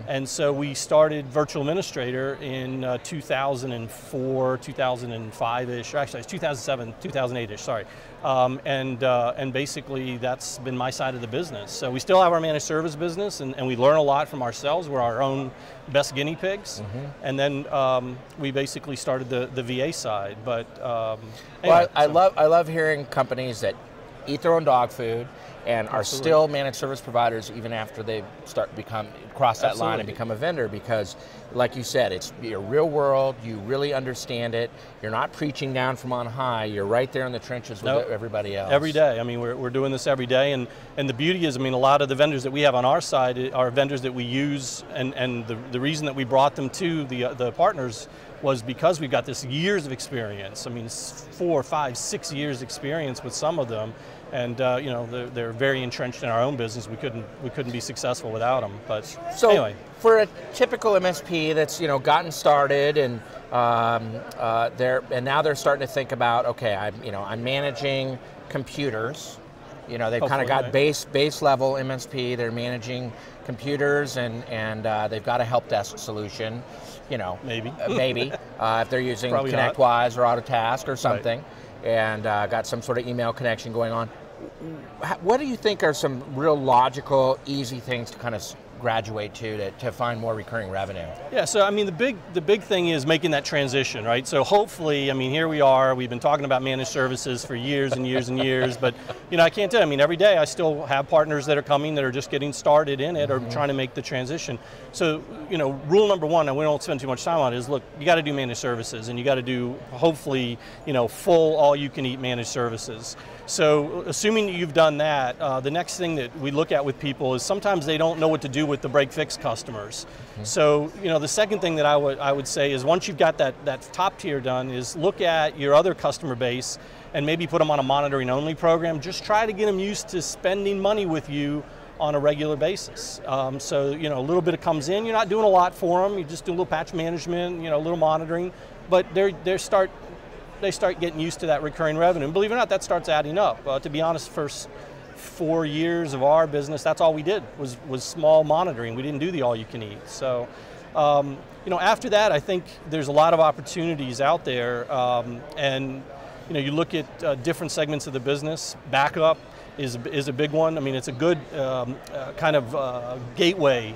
And so we started Virtual Administrator in 2004, 2005-ish, or actually it's 2007, 2008-ish, sorry. And basically that's been my side of the business. So we still have our managed service business, and we learn a lot from ourselves. We're our own best guinea pigs. And then we basically started the VA side. But anyway, well, I love hearing companies that eat their own dog food and are still managed service providers even after they cross that line and become a vendor, because like you said, it's your real world, you really understand it, you're not preaching down from on high, you're right there in the trenches with everybody else. Every day. I mean, we're doing this every day, and the beauty is, I mean, a lot of the vendors that we have on our side are vendors that we use, and the reason that we brought them to the partners was because we've got this years of experience. I mean, 4, 5, 6 years experience with some of them. And you know, they're very entrenched in our own business. We couldn't be successful without them. But so anyway, for a typical MSP that's gotten started and now they're starting to think about, okay, I'm managing computers. They've kind of got base level MSP. They're managing computers and they've got a help desk solution. Maybe if they're using ConnectWise or Autotask or something, and got some sort of email connection going on. What do you think are some real logical, easy things to kind of graduate to find more recurring revenue? Yeah, so I mean the big thing is making that transition, right? So hopefully, I mean, here we are, we've been talking about managed services for years and years and years, but I can't tell you, I mean, every day I still have partners that are coming that are just getting started in it or trying to make the transition. So, rule number one, and we don't spend too much time on it, is look, you got to do managed services, and you got to do, hopefully, full all-you-can-eat managed services. So assuming that you've done that, the next thing that we look at with people is sometimes they don't know what to do with the break-fix customers. So the second thing that I would say is once you've got that top tier done is look at your other customer base and maybe put them on a monitoring only program. Just try to get them used to spending money with you on a regular basis. So a little bit comes in, you're not doing a lot for them, you just do a little patch management, a little monitoring, but they start getting used to that recurring revenue. And believe it or not, that starts adding up. To be honest, first 4 years of our business, that's all we did was small monitoring. We didn't do the all-you-can-eat. So, after that, I think there's a lot of opportunities out there, and you look at different segments of the business. Backup is a big one. I mean, it's a good kind of gateway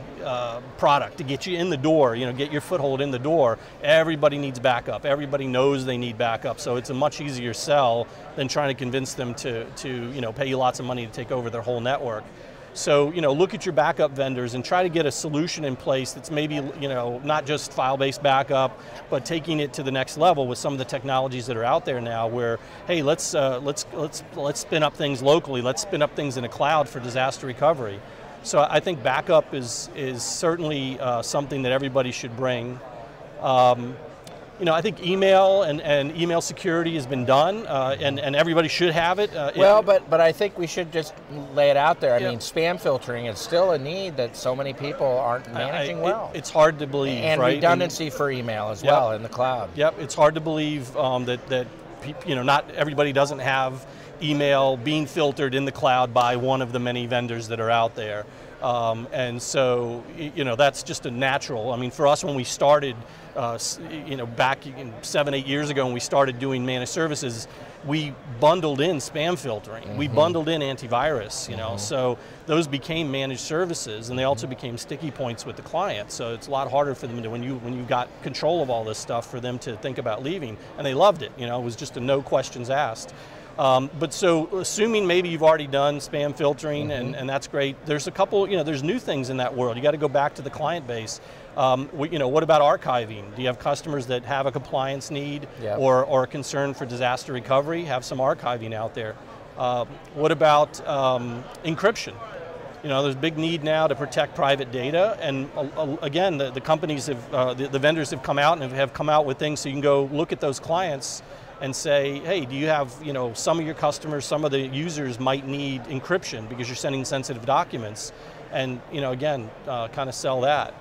product to get you in the door, get your foothold in the door. Everybody needs backup. Everybody knows they need backup, so it's a much easier sell than trying to convince them to pay you lots of money to take over their whole network. So, look at your backup vendors and try to get a solution in place that's maybe, not just file-based backup, but taking it to the next level with some of the technologies that are out there now where, hey, let's spin up things locally, let's spin up things in a cloud for disaster recovery. So I think backup is certainly something that everybody should bring. I think email and email security has been done, and everybody should have it. Well, but I think we should just lay it out there. I mean, spam filtering is still a need that so many people aren't managing well. It's hard to believe, and right? redundancy for email as well in the cloud. Yep, it's hard to believe that not everybody doesn't have email being filtered in the cloud by one of the many vendors that are out there. And so, that's just a natural. I mean, for us, when we started, back 7-8 years ago, when we started doing managed services, we bundled in spam filtering. We bundled in antivirus, so those became managed services, and they also became sticky points with the client. So it's a lot harder for them to, when you got control of all this stuff, for them to think about leaving, and they loved it. It was just a no questions asked. But so, assuming maybe you've already done spam filtering, and that's great. There's a couple, there's new things in that world. You got to go back to the client base. What about archiving? Do you have customers that have a compliance need or a concern for disaster recovery? Have some archiving out there. What about encryption? There's a big need now to protect private data, and again, the companies have, the vendors have come out and have come out with things so you can go look at those clients and say, hey, do you have, some of your customers, some of the users might need encryption because you're sending sensitive documents, and again, kind of sell that.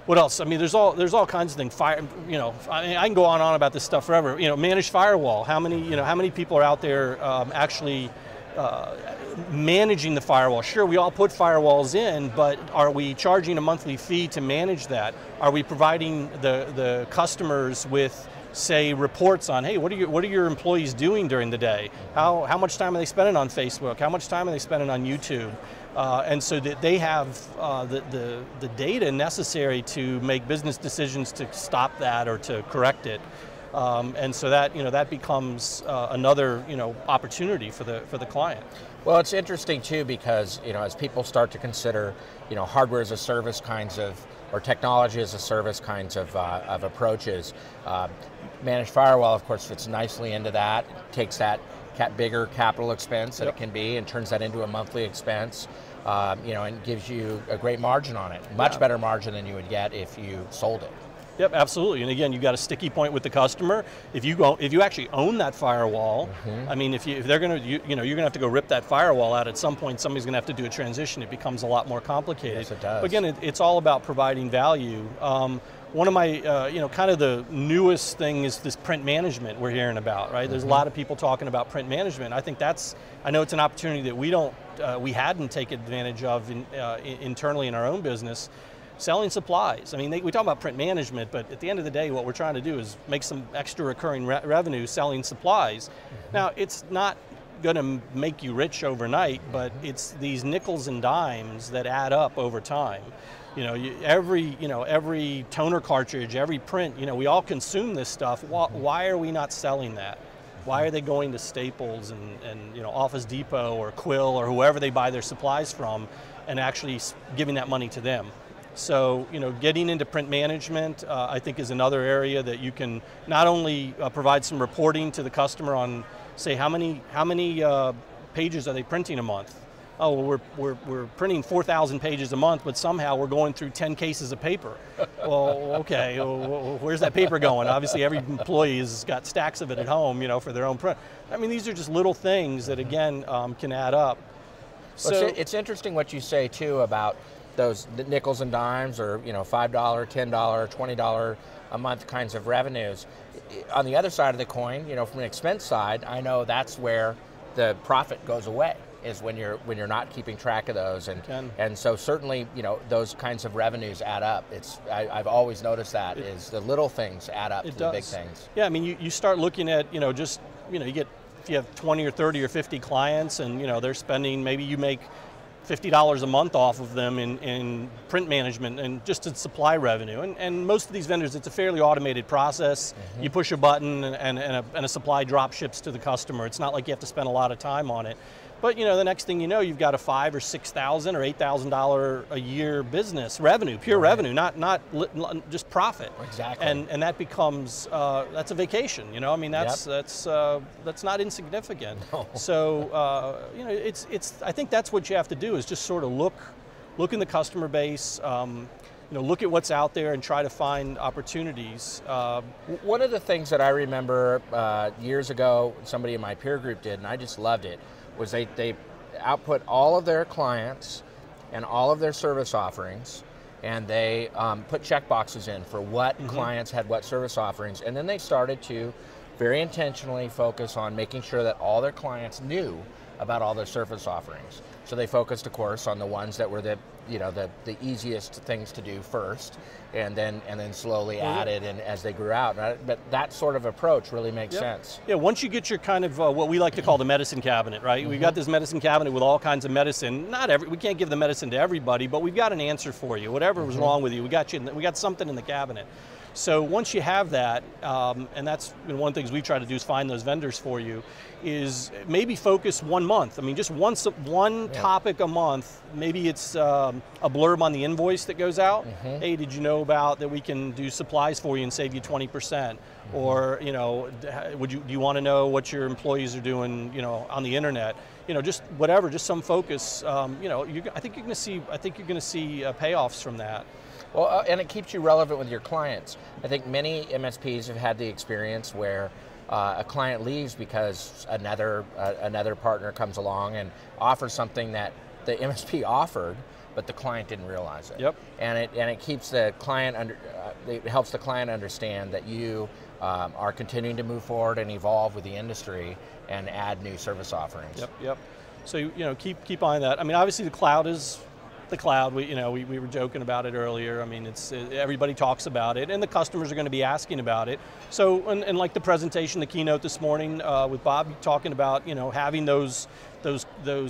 What else? I mean, there's all kinds of things. I can go on about this stuff forever. Managed firewall. How many people are out there actually managing the firewall? Sure, we all put firewalls in, but are we charging a monthly fee to manage that? Are we providing the customers with, say, reports on, hey, what are your employees doing during the day? How much time are they spending on Facebook? How much time are they spending on YouTube? And so that they have the data necessary to make business decisions to stop that or to correct it. And so that that becomes another opportunity for the client. Well, it's interesting too because as people start to consider hardware as a service kinds of, or technology as a service kinds of approaches, managed firewall, of course, fits nicely into that. It takes that bigger capital expense that it can be and turns that into a monthly expense, and gives you a great margin on it. Much better margin than you would get if you sold it. Yep, absolutely. And again, you've got a sticky point with the customer. If you actually own that firewall, I mean, if they're going to, you're going to have to go rip that firewall out at some point. Somebody's going to have to do a transition. It becomes a lot more complicated. Yes, it does. But again, it's all about providing value. One of my, kind of the newest thing is this print management we're hearing about, right? There's a lot of people talking about print management. I think I know it's an opportunity that we hadn't taken advantage of internally in our own business. Selling supplies. I mean, we talk about print management, but at the end of the day, what we're trying to do is make some extra recurring revenue selling supplies. Now, it's not going to make you rich overnight, but it's these nickels and dimes that add up over time. Every toner cartridge, every print, we all consume this stuff. Why are we not selling that? Why are they going to Staples and Office Depot or Quill or whoever they buy their supplies from and actually giving that money to them? So, getting into print management, I think, is another area that you can not only provide some reporting to the customer on, say, how many pages are they printing a month? Oh, well, we're printing 4,000 pages a month, but somehow we're going through 10 cases of paper. Well, okay, well, where's that paper going? Obviously, every employee has got stacks of it at home, for their own print. I mean, these are just little things that, again, can add up. So it's interesting what you say too about those nickels and dimes, or $5, $10, $20 a month kinds of revenues. On the other side of the coin, from an expense side, I know that's where the profit goes away, is when you're not keeping track of those, and so certainly those kinds of revenues add up. I've always noticed that is the little things add up to the big things. Yeah, I mean you start looking at you get if you have 20 or 30 or 50 clients, and they're spending, maybe you make $50 a month off of them in print management and just in supply revenue. And most of these vendors, it's a fairly automated process. You push a button and a supply drop ships to the customer. It's not like you have to spend a lot of time on it. But the next thing you know, you've got a $5,000 or $6,000 or $8,000 a year business revenue, pure revenue, not just profit. Exactly. And that becomes that's a vacation. I mean, that's not insignificant. No. So it's I think that's what you have to do, is just sort of look in the customer base. Look at what's out there and try to find opportunities. One of the things that I remember years ago, somebody in my peer group did, and I just loved it, was they output all of their clients and all of their service offerings, and they put check boxes in for what clients had what service offerings, and then they started to very intentionally focus on making sure that all their clients knew about all their service offerings. So they focused, of course, on the ones that were the easiest things to do first, and then slowly added and as they grew out. But that sort of approach really makes sense. Yeah, once you get your kind of what we like to call the medicine cabinet, right? We've got this medicine cabinet with all kinds of medicine. We can't give the medicine to everybody, but we've got an answer for you. Whatever was wrong with you, we got something in the cabinet. So once you have that, and that's one of the things we try to do is find those vendors for you, is maybe focus 1 month. I mean, just one topic a month. Maybe it's a blurb on the invoice that goes out. Hey, did you know about that we can do supplies for you and save you 20%? Or do you want to know what your employees are doing on the internet? Just whatever, just some focus. I think you're going to see payoffs from that. Well, and it keeps you relevant with your clients. I think many MSPs have had the experience where a client leaves because another partner comes along and offers something that the MSP offered, but the client didn't realize it. Yep. And it keeps the client it helps the client understand that you are continuing to move forward and evolve with the industry and add new service offerings. Yep. So keep eyeing that. I mean, obviously the cloud is the cloud. We were joking about it earlier. I mean, everybody talks about it, and the customers are going to be asking about it. So, and like the presentation, the keynote this morning with Bob talking about having those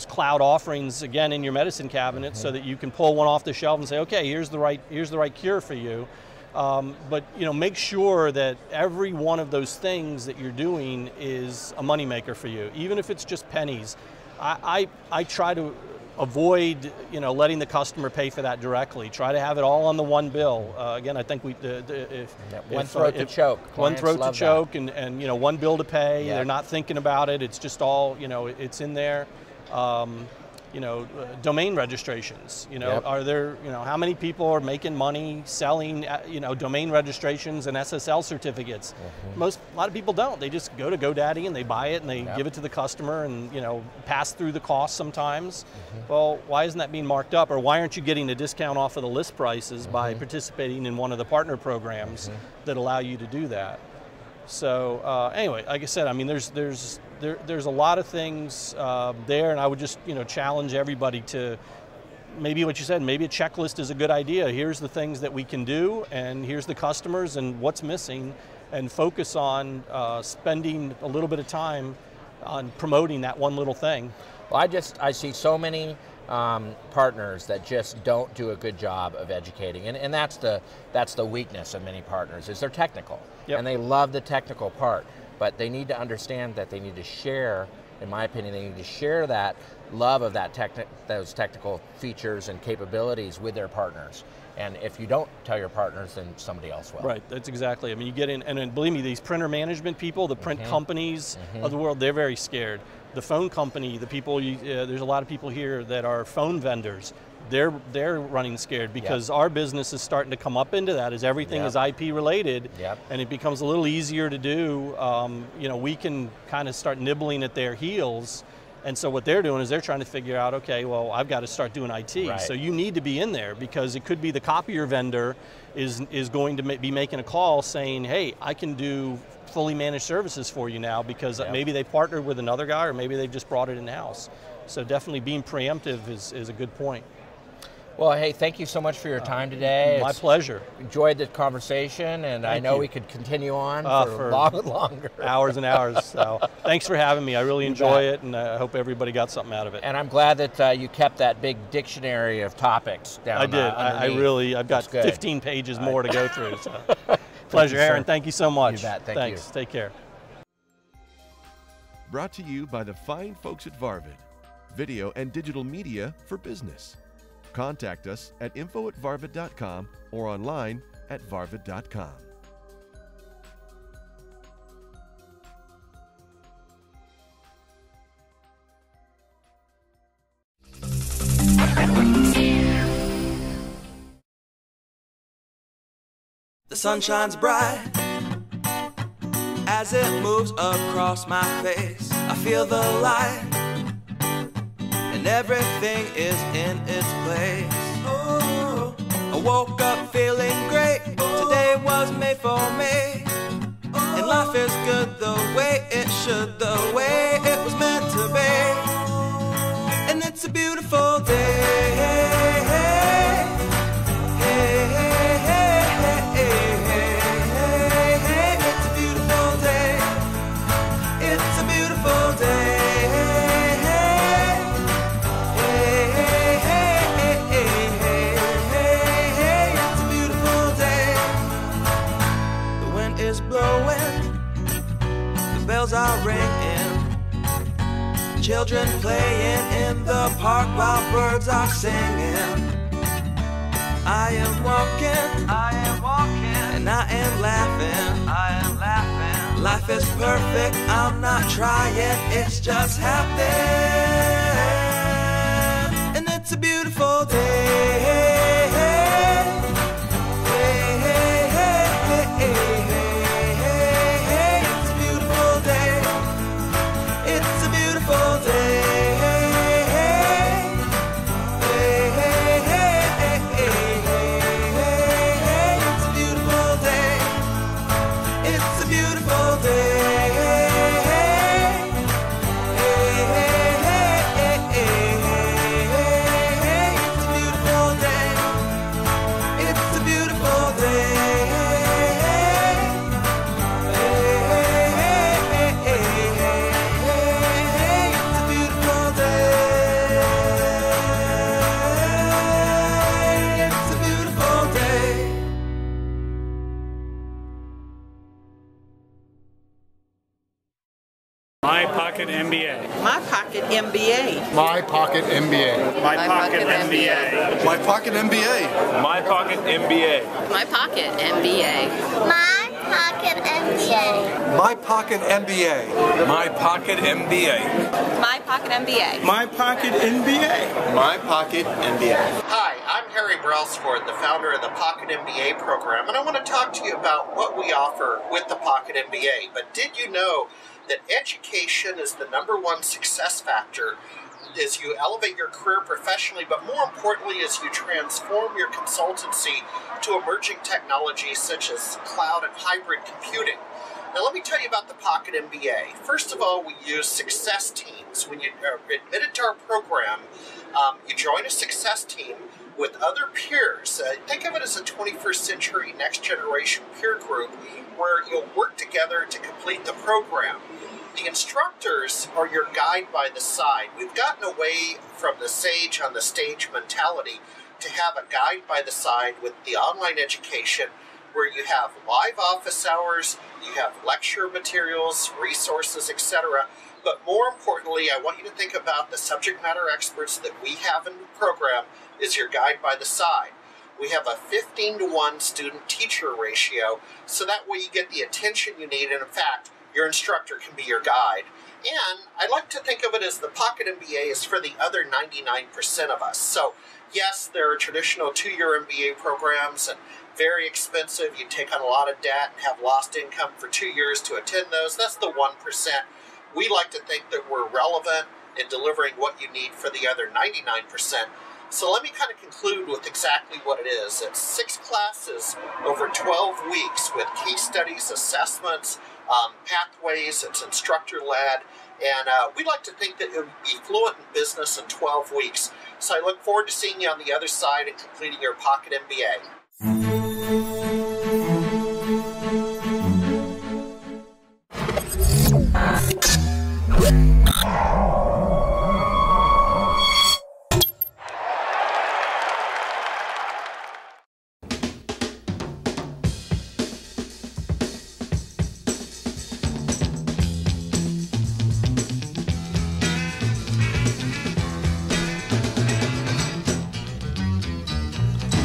cloud offerings again in your medicine cabinet, so that you can pull one off the shelf and say, okay, here's the right cure for you. But make sure that every one of those things that you're doing is a moneymaker for you, even if it's just pennies. I try to avoid letting the customer pay for that directly. Try to have it all on the one bill. Again, I think one throat to choke. One throat to choke, and one bill to pay. They're not thinking about it. It's just all it's in there. Domain registrations. Are there how many people are making money selling domain registrations and SSL certificates? A lot of people don't. They just go to GoDaddy and they buy it and they give it to the customer and pass through the cost sometimes. Well, why isn't that being marked up, or why aren't you getting a discount off of the list prices by participating in one of the partner programs that allow you to do that? So anyway, like I said, I mean, there's a lot of things there, and I would just challenge everybody to maybe what you said. Maybe a checklist is a good idea. Here's the things that we can do, and here's the customers and what's missing, and focus on spending a little bit of time on promoting that one little thing. Well, I see so many partners that just don't do a good job of educating, and that's the weakness of many partners, is they're technical, and they love the technical part, but they need to understand that they need to share, in my opinion, they need to share that love of those technical features and capabilities with their partners. And if you don't tell your partners, then somebody else will. Right, that's exactly. I mean, you get in, and believe me, these printer management people, the print companies of the world, they're very scared. The phone company, the people, there's a lot of people here that are phone vendors. They're running scared because our business is starting to come up into that as everything is IP related, and it becomes a little easier to do. We can kind of start nibbling at their heels. And so what they're doing is they're trying to figure out, okay, well, I've got to start doing IT. Right. So you need to be in there, because it could be the copier vendor is going to be making a call saying, hey, I can do fully managed services for you now, because maybe they partnered with another guy, or maybe they've just brought it in-house. So definitely being preemptive is a good point. Well, hey, thank you so much for your time today. My pleasure. Enjoyed the conversation, and I know we could continue on for a lot longer. Hours and hours. So thanks for having me. I really enjoy it, and I hope everybody got something out of it. And I'm glad that you kept that big dictionary of topics down. I did. I've got 15 pages more to go through. So. Pleasure, Aaron. Thank you so much. You bet. Thanks. Take care. Brought to you by the fine folks at Varvid, video and digital media for business. Contact us at info@varvid.com or online at varvid.com. The sun shines bright as it moves across my face. I feel the light and everything is in its place. Oh, I woke up feeling great. Today was made for me, and life is good the way it should, the way it was meant to be. And it's a beautiful day. It's a beautiful day. It's a beautiful day. Blowing, the bells are ringing, children playing in the park while birds are singing. I am walking, and I am laughing, Life is perfect, I'm not trying, it's just happening. And it's a beautiful day. My Pocket MBA. My Pocket MBA. My Pocket MBA. My Pocket MBA. My Pocket MBA. My Pocket MBA. My Pocket MBA. My Pocket MBA. My Pocket MBA. My Pocket MBA. My Pocket MBA. My Pocket MBA. My Pocket MBA. Hi, I'm Harry Brailsford, the founder of the Pocket MBA program, and I want to talk to you about what we offer with the Pocket MBA. But did you know that education is the #1 success factor as you elevate your career professionally, but more importantly as you transform your consultancy to emerging technologies such as cloud and hybrid computing? Now let me tell you about the Pocket MBA. First of all, we use success teams. When you are admitted to our program, you join a success team with other peers. Think of it as a 21st century next generation peer group where you'll work together to complete the program. The instructors are your guide by the side. We've gotten away from the sage on the stage mentality to have a guide by the side with the online education where you have live office hours, you have lecture materials, resources, etc. But more importantly, I want you to think about the subject matter experts that we have in the program as your guide by the side. We have a 15-to-1 student-teacher ratio, so that way you get the attention you need, and in fact, your instructor can be your guide. And I like to think of it as the Pocket MBA is for the other 99% of us. So yes, there are traditional 2-year MBA programs and very expensive. You take on a lot of debt and have lost income for 2 years to attend those. That's the 1%. We like to think that we're relevant in delivering what you need for the other 99%. So let me kind of conclude with exactly what it is. It's 6 classes over 12 weeks with case studies, assessments, pathways. It's instructor-led. And we like to think that it would be fluent in business in 12 weeks. So I look forward to seeing you on the other side and completing your Pocket MBA.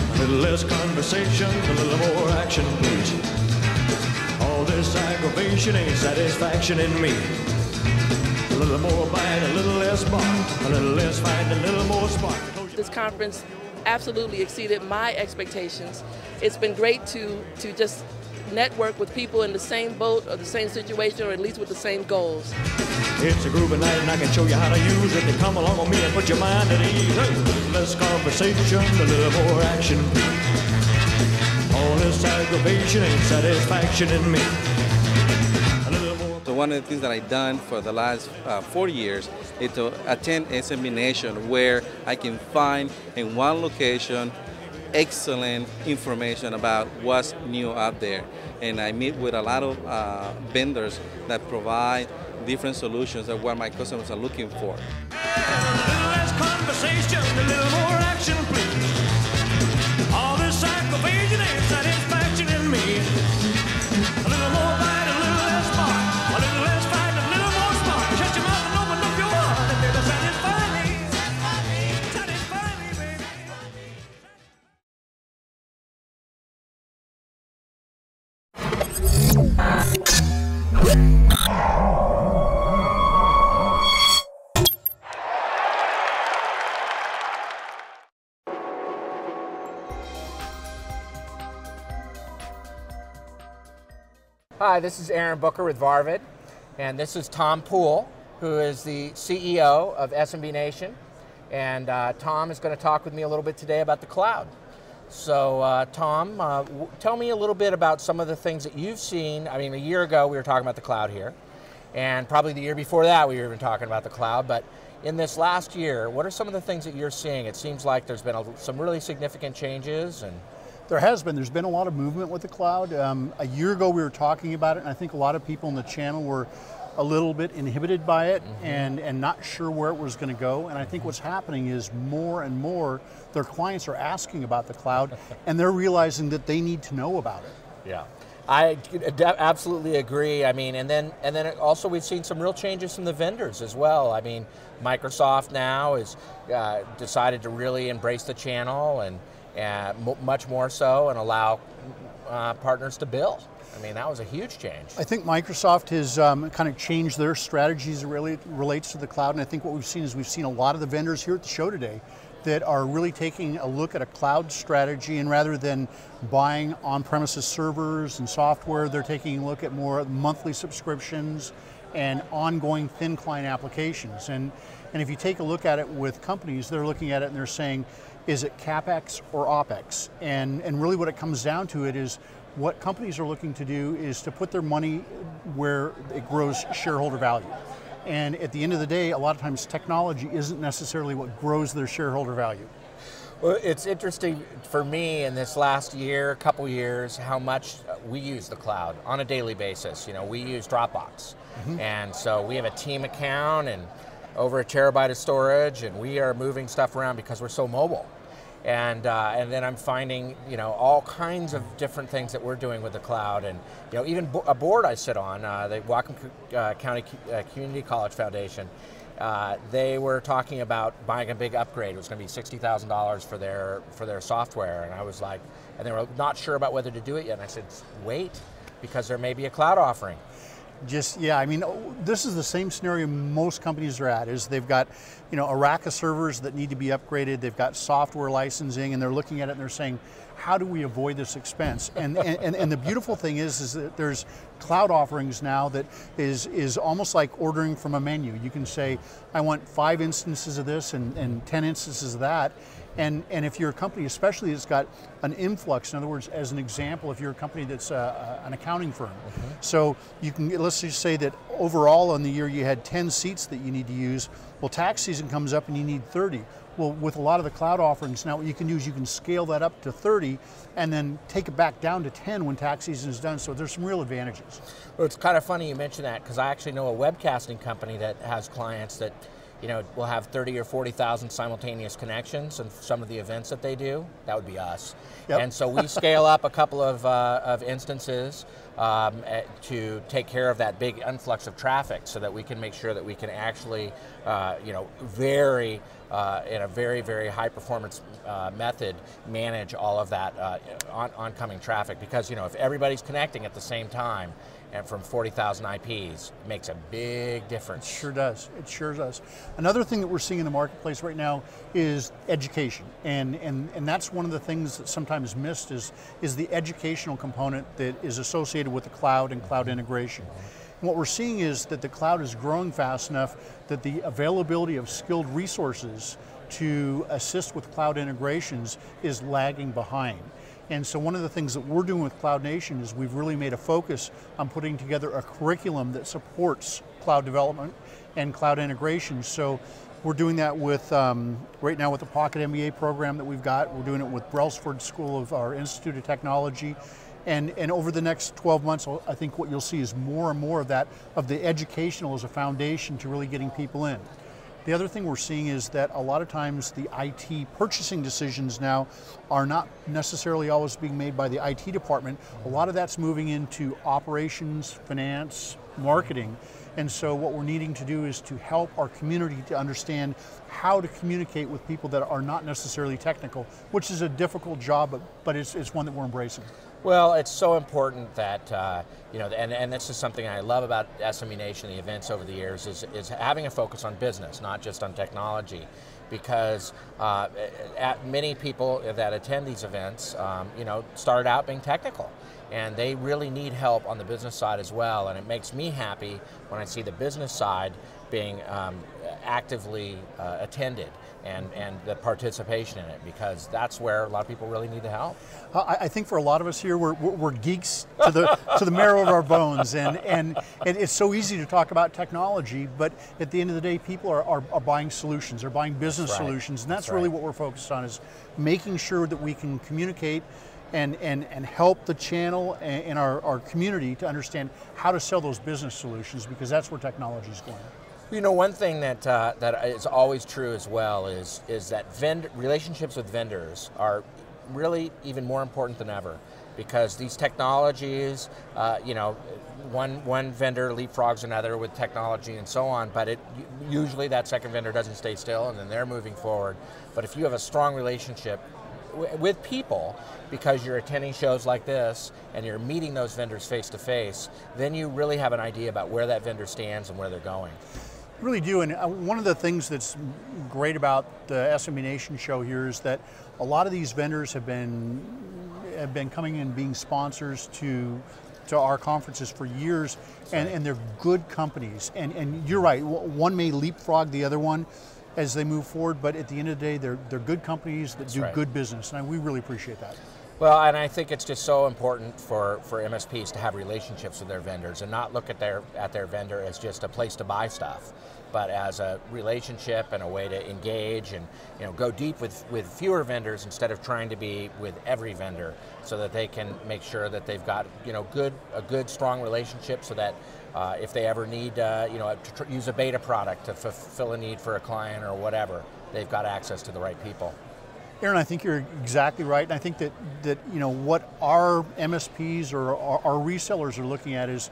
A little less conversation, a little more action, please. All this aggravation ain't satisfaction in me. A little more bite, a little less bark, a little less fight, a little more spark. This conference absolutely exceeded my expectations. It's been great to just network with people in the same boat or the same situation, or at least with the same goals. It's a groovy night and I can show you how to use it. Then come along with me and put your mind at ease. A little less conversation, a little more action. All this aggravation ain't satisfaction in me. So one of the things that I've done for the last 4 years is to attend SMB Nation, where I can find in one location excellent information about what's new out there. And I meet with a lot of vendors that provide different solutions of what my customers are looking for. A little less conversation, a little more action, please. All this aggravation ain't satisfaction in me. A little more bite, a little less bark, a little less fight, a little more spark. Shut your mouth and open up your heart and baby, satisfy me. Satisfy me, baby. Hi, this is Aaron Booker with Varvid, and this is Tom Poole, who is the CEO of SMB Nation. And Tom is going to talk with me a little bit today about the cloud. So Tom, tell me a little bit about some of the things that you've seen. I mean, a year ago we were talking about the cloud here, and probably the year before that we were even talking about the cloud. But in this last year, what are some of the things that you're seeing? It seems like there's been some really significant changes. And there has been. There's been a lot of movement with the cloud. A year ago we were talking about it, and I think a lot of people in the channel were a little bit inhibited by it and not sure where it was going to go. And I think what's happening is more and more their clients are asking about the cloud and they're realizing that they need to know about it. Yeah, I absolutely agree. I mean, and then also we've seen some real changes from the vendors as well. I mean, Microsoft now has decided to really embrace the channel and much more so, and allow partners to bill. I mean, that was a huge change. I think Microsoft has kind of changed their strategies as it really relates to the cloud, and I think what we've seen is we've seen a lot of the vendors here at the show today that are really taking a look at a cloud strategy, and rather than buying on-premises servers and software, they're taking a look at more monthly subscriptions and ongoing thin client applications. And if you take a look at it with companies, they're looking at it and they're saying, is it CapEx or OpEx? And really what it comes down to it is what companies are looking to do is to put their money where it grows shareholder value. And at the end of the day, a lot of times technology isn't necessarily what grows their shareholder value. Well, it's interesting for me in this last year, couple years, how much we use the cloud on a daily basis. You know, we use Dropbox. And so we have a team account and over 1 terabyte of storage, and we are moving stuff around because we're so mobile. And then I'm finding, you know, all kinds of different things that we're doing with the cloud, and you know, even a board I sit on, the Whatcom County Community College Foundation. They were talking about buying a big upgrade. It was going to be $60,000 for their software, and I was like, and they were not sure about whether to do it yet. And I said, wait, because there may be a cloud offering. Yeah, I mean, this is the same scenario most companies are at, is they've got, you know, a rack of servers that need to be upgraded, they've got software licensing, and they're looking at it and they're saying, how do we avoid this expense? And the beautiful thing is that there's cloud offerings now that is almost like ordering from a menu. You can say, I want 5 instances of this and 10 instances of that. And if you're a company, especially that's got an influx, in other words, as an example, if you're a company that's an accounting firm, so you can, let's just say that overall on the year you had 10 seats that you need to use, well, tax season comes up and you need 30. Well, with a lot of the cloud offerings now, what you can do is you can scale that up to 30 and then take it back down to 10 when tax season is done, so there's some real advantages. Well, it's kind of funny you mention that, because I actually know a webcasting company that has clients that will have 30 or 40,000 simultaneous connections in some of the events that they do. That would be us. Yep. And so we scale up a couple of instances to take care of that big influx of traffic, so that we can make sure that we can actually, in a very, very high performance method, manage all of that oncoming traffic. Because if everybody's connecting at the same time, and from 40,000 IPs, it makes a big difference. It sure does. It sure does. Another thing that we're seeing in the marketplace right now is education, and that's one of the things that's sometimes missed is the educational component that is associated with the cloud and cloud integration. And what we're seeing is that the cloud is growing fast enough that the availability of skilled resources to assist with cloud integrations is lagging behind. And so one of the things that we're doing with Cloud Nation is we've really made a focus on putting together a curriculum that supports cloud development and cloud integration. So we're doing that with, right now with the Pocket MBA program that we've got. We're doing it with Brailsford School of our Institute of Technology. And over the next 12 months, I think what you'll see is more and more of that, of the educational as a foundation to really getting people in. The other thing we're seeing is that a lot of times the IT purchasing decisions now are not necessarily always being made by the IT department. A lot of that's moving into operations, finance, marketing. And so what we're needing to do is to help our community to understand how to communicate with people that are not necessarily technical, which is a difficult job, but it's one that we're embracing. Well, it's so important that, and this is something I love about SME Nation, the events over the years, is having a focus on business, not just on technology. Because many people that attend these events, started out being technical. And they really need help on the business side as well. And it makes me happy when I see the business side being actively attended and the participation in it, because that's where a lot of people really need the help. I think for a lot of us here, we're geeks to the marrow of our bones, and it's so easy to talk about technology, but at the end of the day, people are buying solutions, they're buying business solutions, and that's really what we're focused on, is making sure that we can communicate and help the channel and our community to understand how to sell those business solutions, because that's where technology is going. One thing that is always true as well is that relationships with vendors are really even more important than ever, because these technologies, one vendor leapfrogs another with technology and so on, but usually that second vendor doesn't stay still and then they're moving forward. But if you have a strong relationship with people, because you're attending shows like this and you're meeting those vendors face to face, then you really have an idea about where that vendor stands and where they're going. Really do, and one of the things that's great about the SME Nation show here is that a lot of these vendors have been coming in being sponsors to our conferences for years, and they're good companies. And you're right, one may leapfrog the other one as they move forward, but at the end of the day, they're good companies that do good business, and we really appreciate that. Well, and I think it's just so important for MSPs to have relationships with their vendors and not look at their vendor as just a place to buy stuff, but as a relationship and a way to engage and go deep with fewer vendors instead of trying to be with every vendor, so that they can make sure that they've got a good strong relationship, so that if they ever need to use a beta product to fulfill a need for a client or whatever, they've got access to the right people. Aaron, I think you're exactly right, and I think that what our MSPs or our resellers are looking at is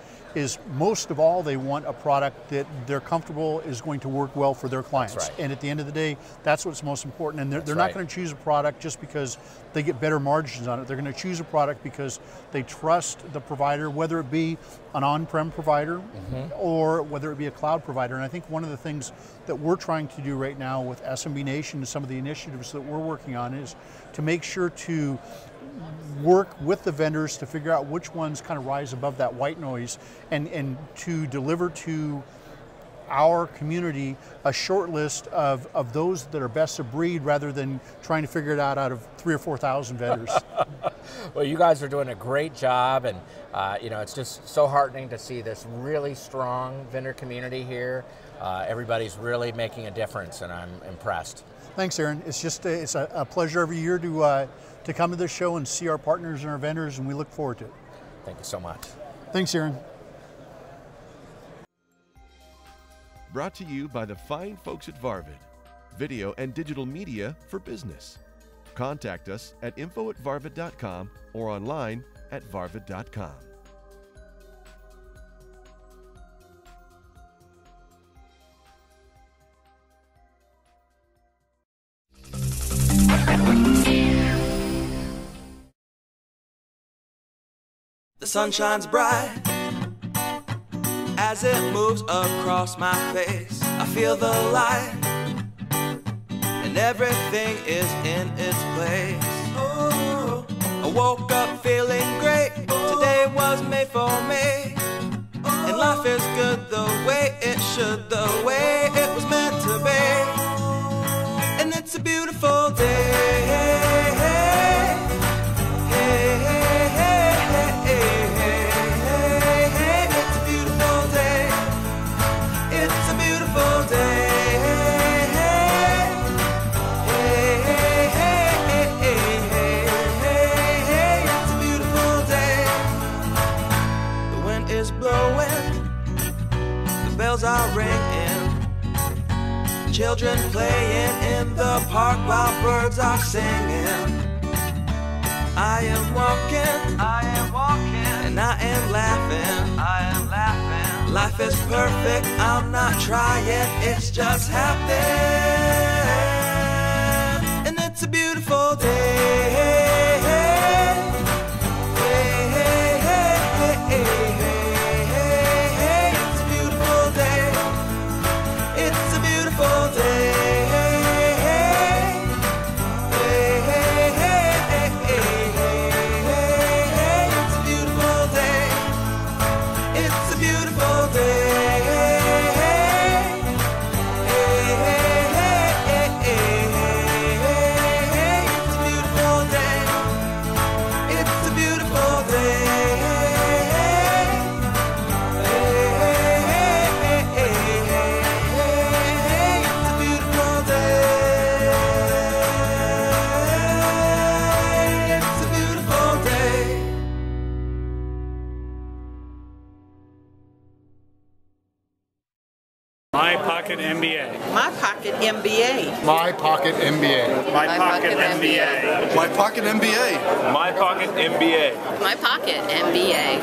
most of all they want a product that they're comfortable is going to work well for their clients. That's right. And at the end of the day, that's what's most important. And they're not going to choose a product just because they get better margins on it. They're going to choose a product because they trust the provider, whether it be an on-prem provider or whether it be a cloud provider. And I think one of the things that we're trying to do right now with SMB Nation and some of the initiatives that we're working on is to make sure to work with the vendors to figure out which ones kind of rise above that white noise and to deliver to our community a short list of those that are best of breed, rather than trying to figure it out of 3,000 or 4,000 vendors. Well, you guys are doing a great job, and it's just so heartening to see this really strong vendor community here. Everybody's really making a difference, and I'm impressed. Thanks, Aaron. It's just it's a pleasure every year to come to this show and see our partners and our vendors, and we look forward to it. Thank you so much. Thanks, Aaron. Brought to you by the fine folks at Varvid, video and digital media for business. Contact us at info@varvid.com or online at varvid.com. The sun shines bright as it moves across my face. I feel the light and everything is in its place. Oh, I woke up feeling great. Today was made for me, and life is good the way it should, the way it was meant to be. And it's a beautiful day. Are ringing, children playing in the park while birds are singing. I am walking, and I am laughing, Life is perfect, I'm not trying, it's just happening. And it's a beautiful day. My Pocket MBA. My Pocket MBA. My Pocket MBA. My Pocket MBA. My Pocket MBA. My Pocket MBA. My Pocket MBA.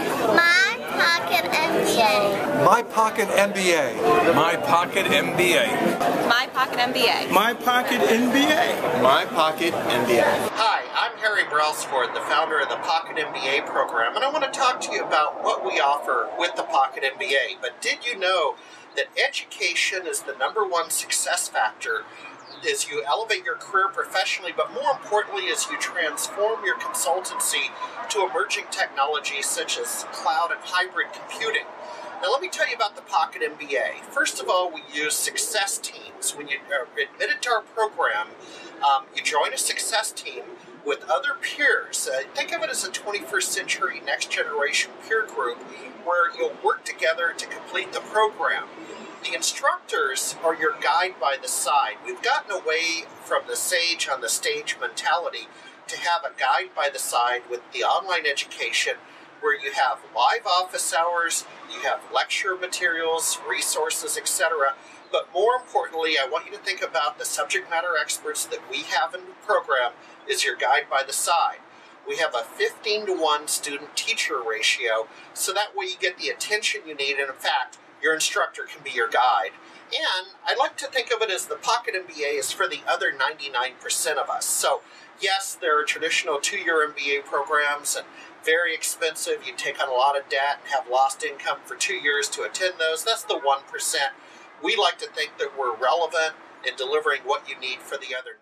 My Pocket MBA. My Pocket MBA. My Pocket MBA. My Pocket MBA. My Pocket MBA. My Pocket MBA. Hi, I'm Harry Brailsford, the founder of the Pocket MBA program, and I want to talk to you about what we offer with the Pocket MBA. But did you know that education is the #1 success factor as you elevate your career professionally, but more importantly as you transform your consultancy to emerging technologies such as cloud and hybrid computing? Now let me tell you about the Pocket MBA. First of all, we use success teams. When you are admitted to our program, you join a success team with other peers. Think of it as a 21st century next generation peer group where you'll work together to complete the program. The instructors are your guide by the side. We've gotten away from the sage on the stage mentality to have a guide by the side with the online education where you have live office hours, you have lecture materials, resources, etc. But more importantly, I want you to think about the subject matter experts that we have in the program as your guide by the side. We have a 15-to-1 student-teacher ratio, so that way you get the attention you need, and in fact, your instructor can be your guide. And I like to think of it as the Pocket MBA is for the other 99% of us. So yes, there are traditional 2-year MBA programs and very expensive. You take on a lot of debt and have lost income for 2 years to attend those. That's the 1%. We like to think that we're relevant in delivering what you need for the other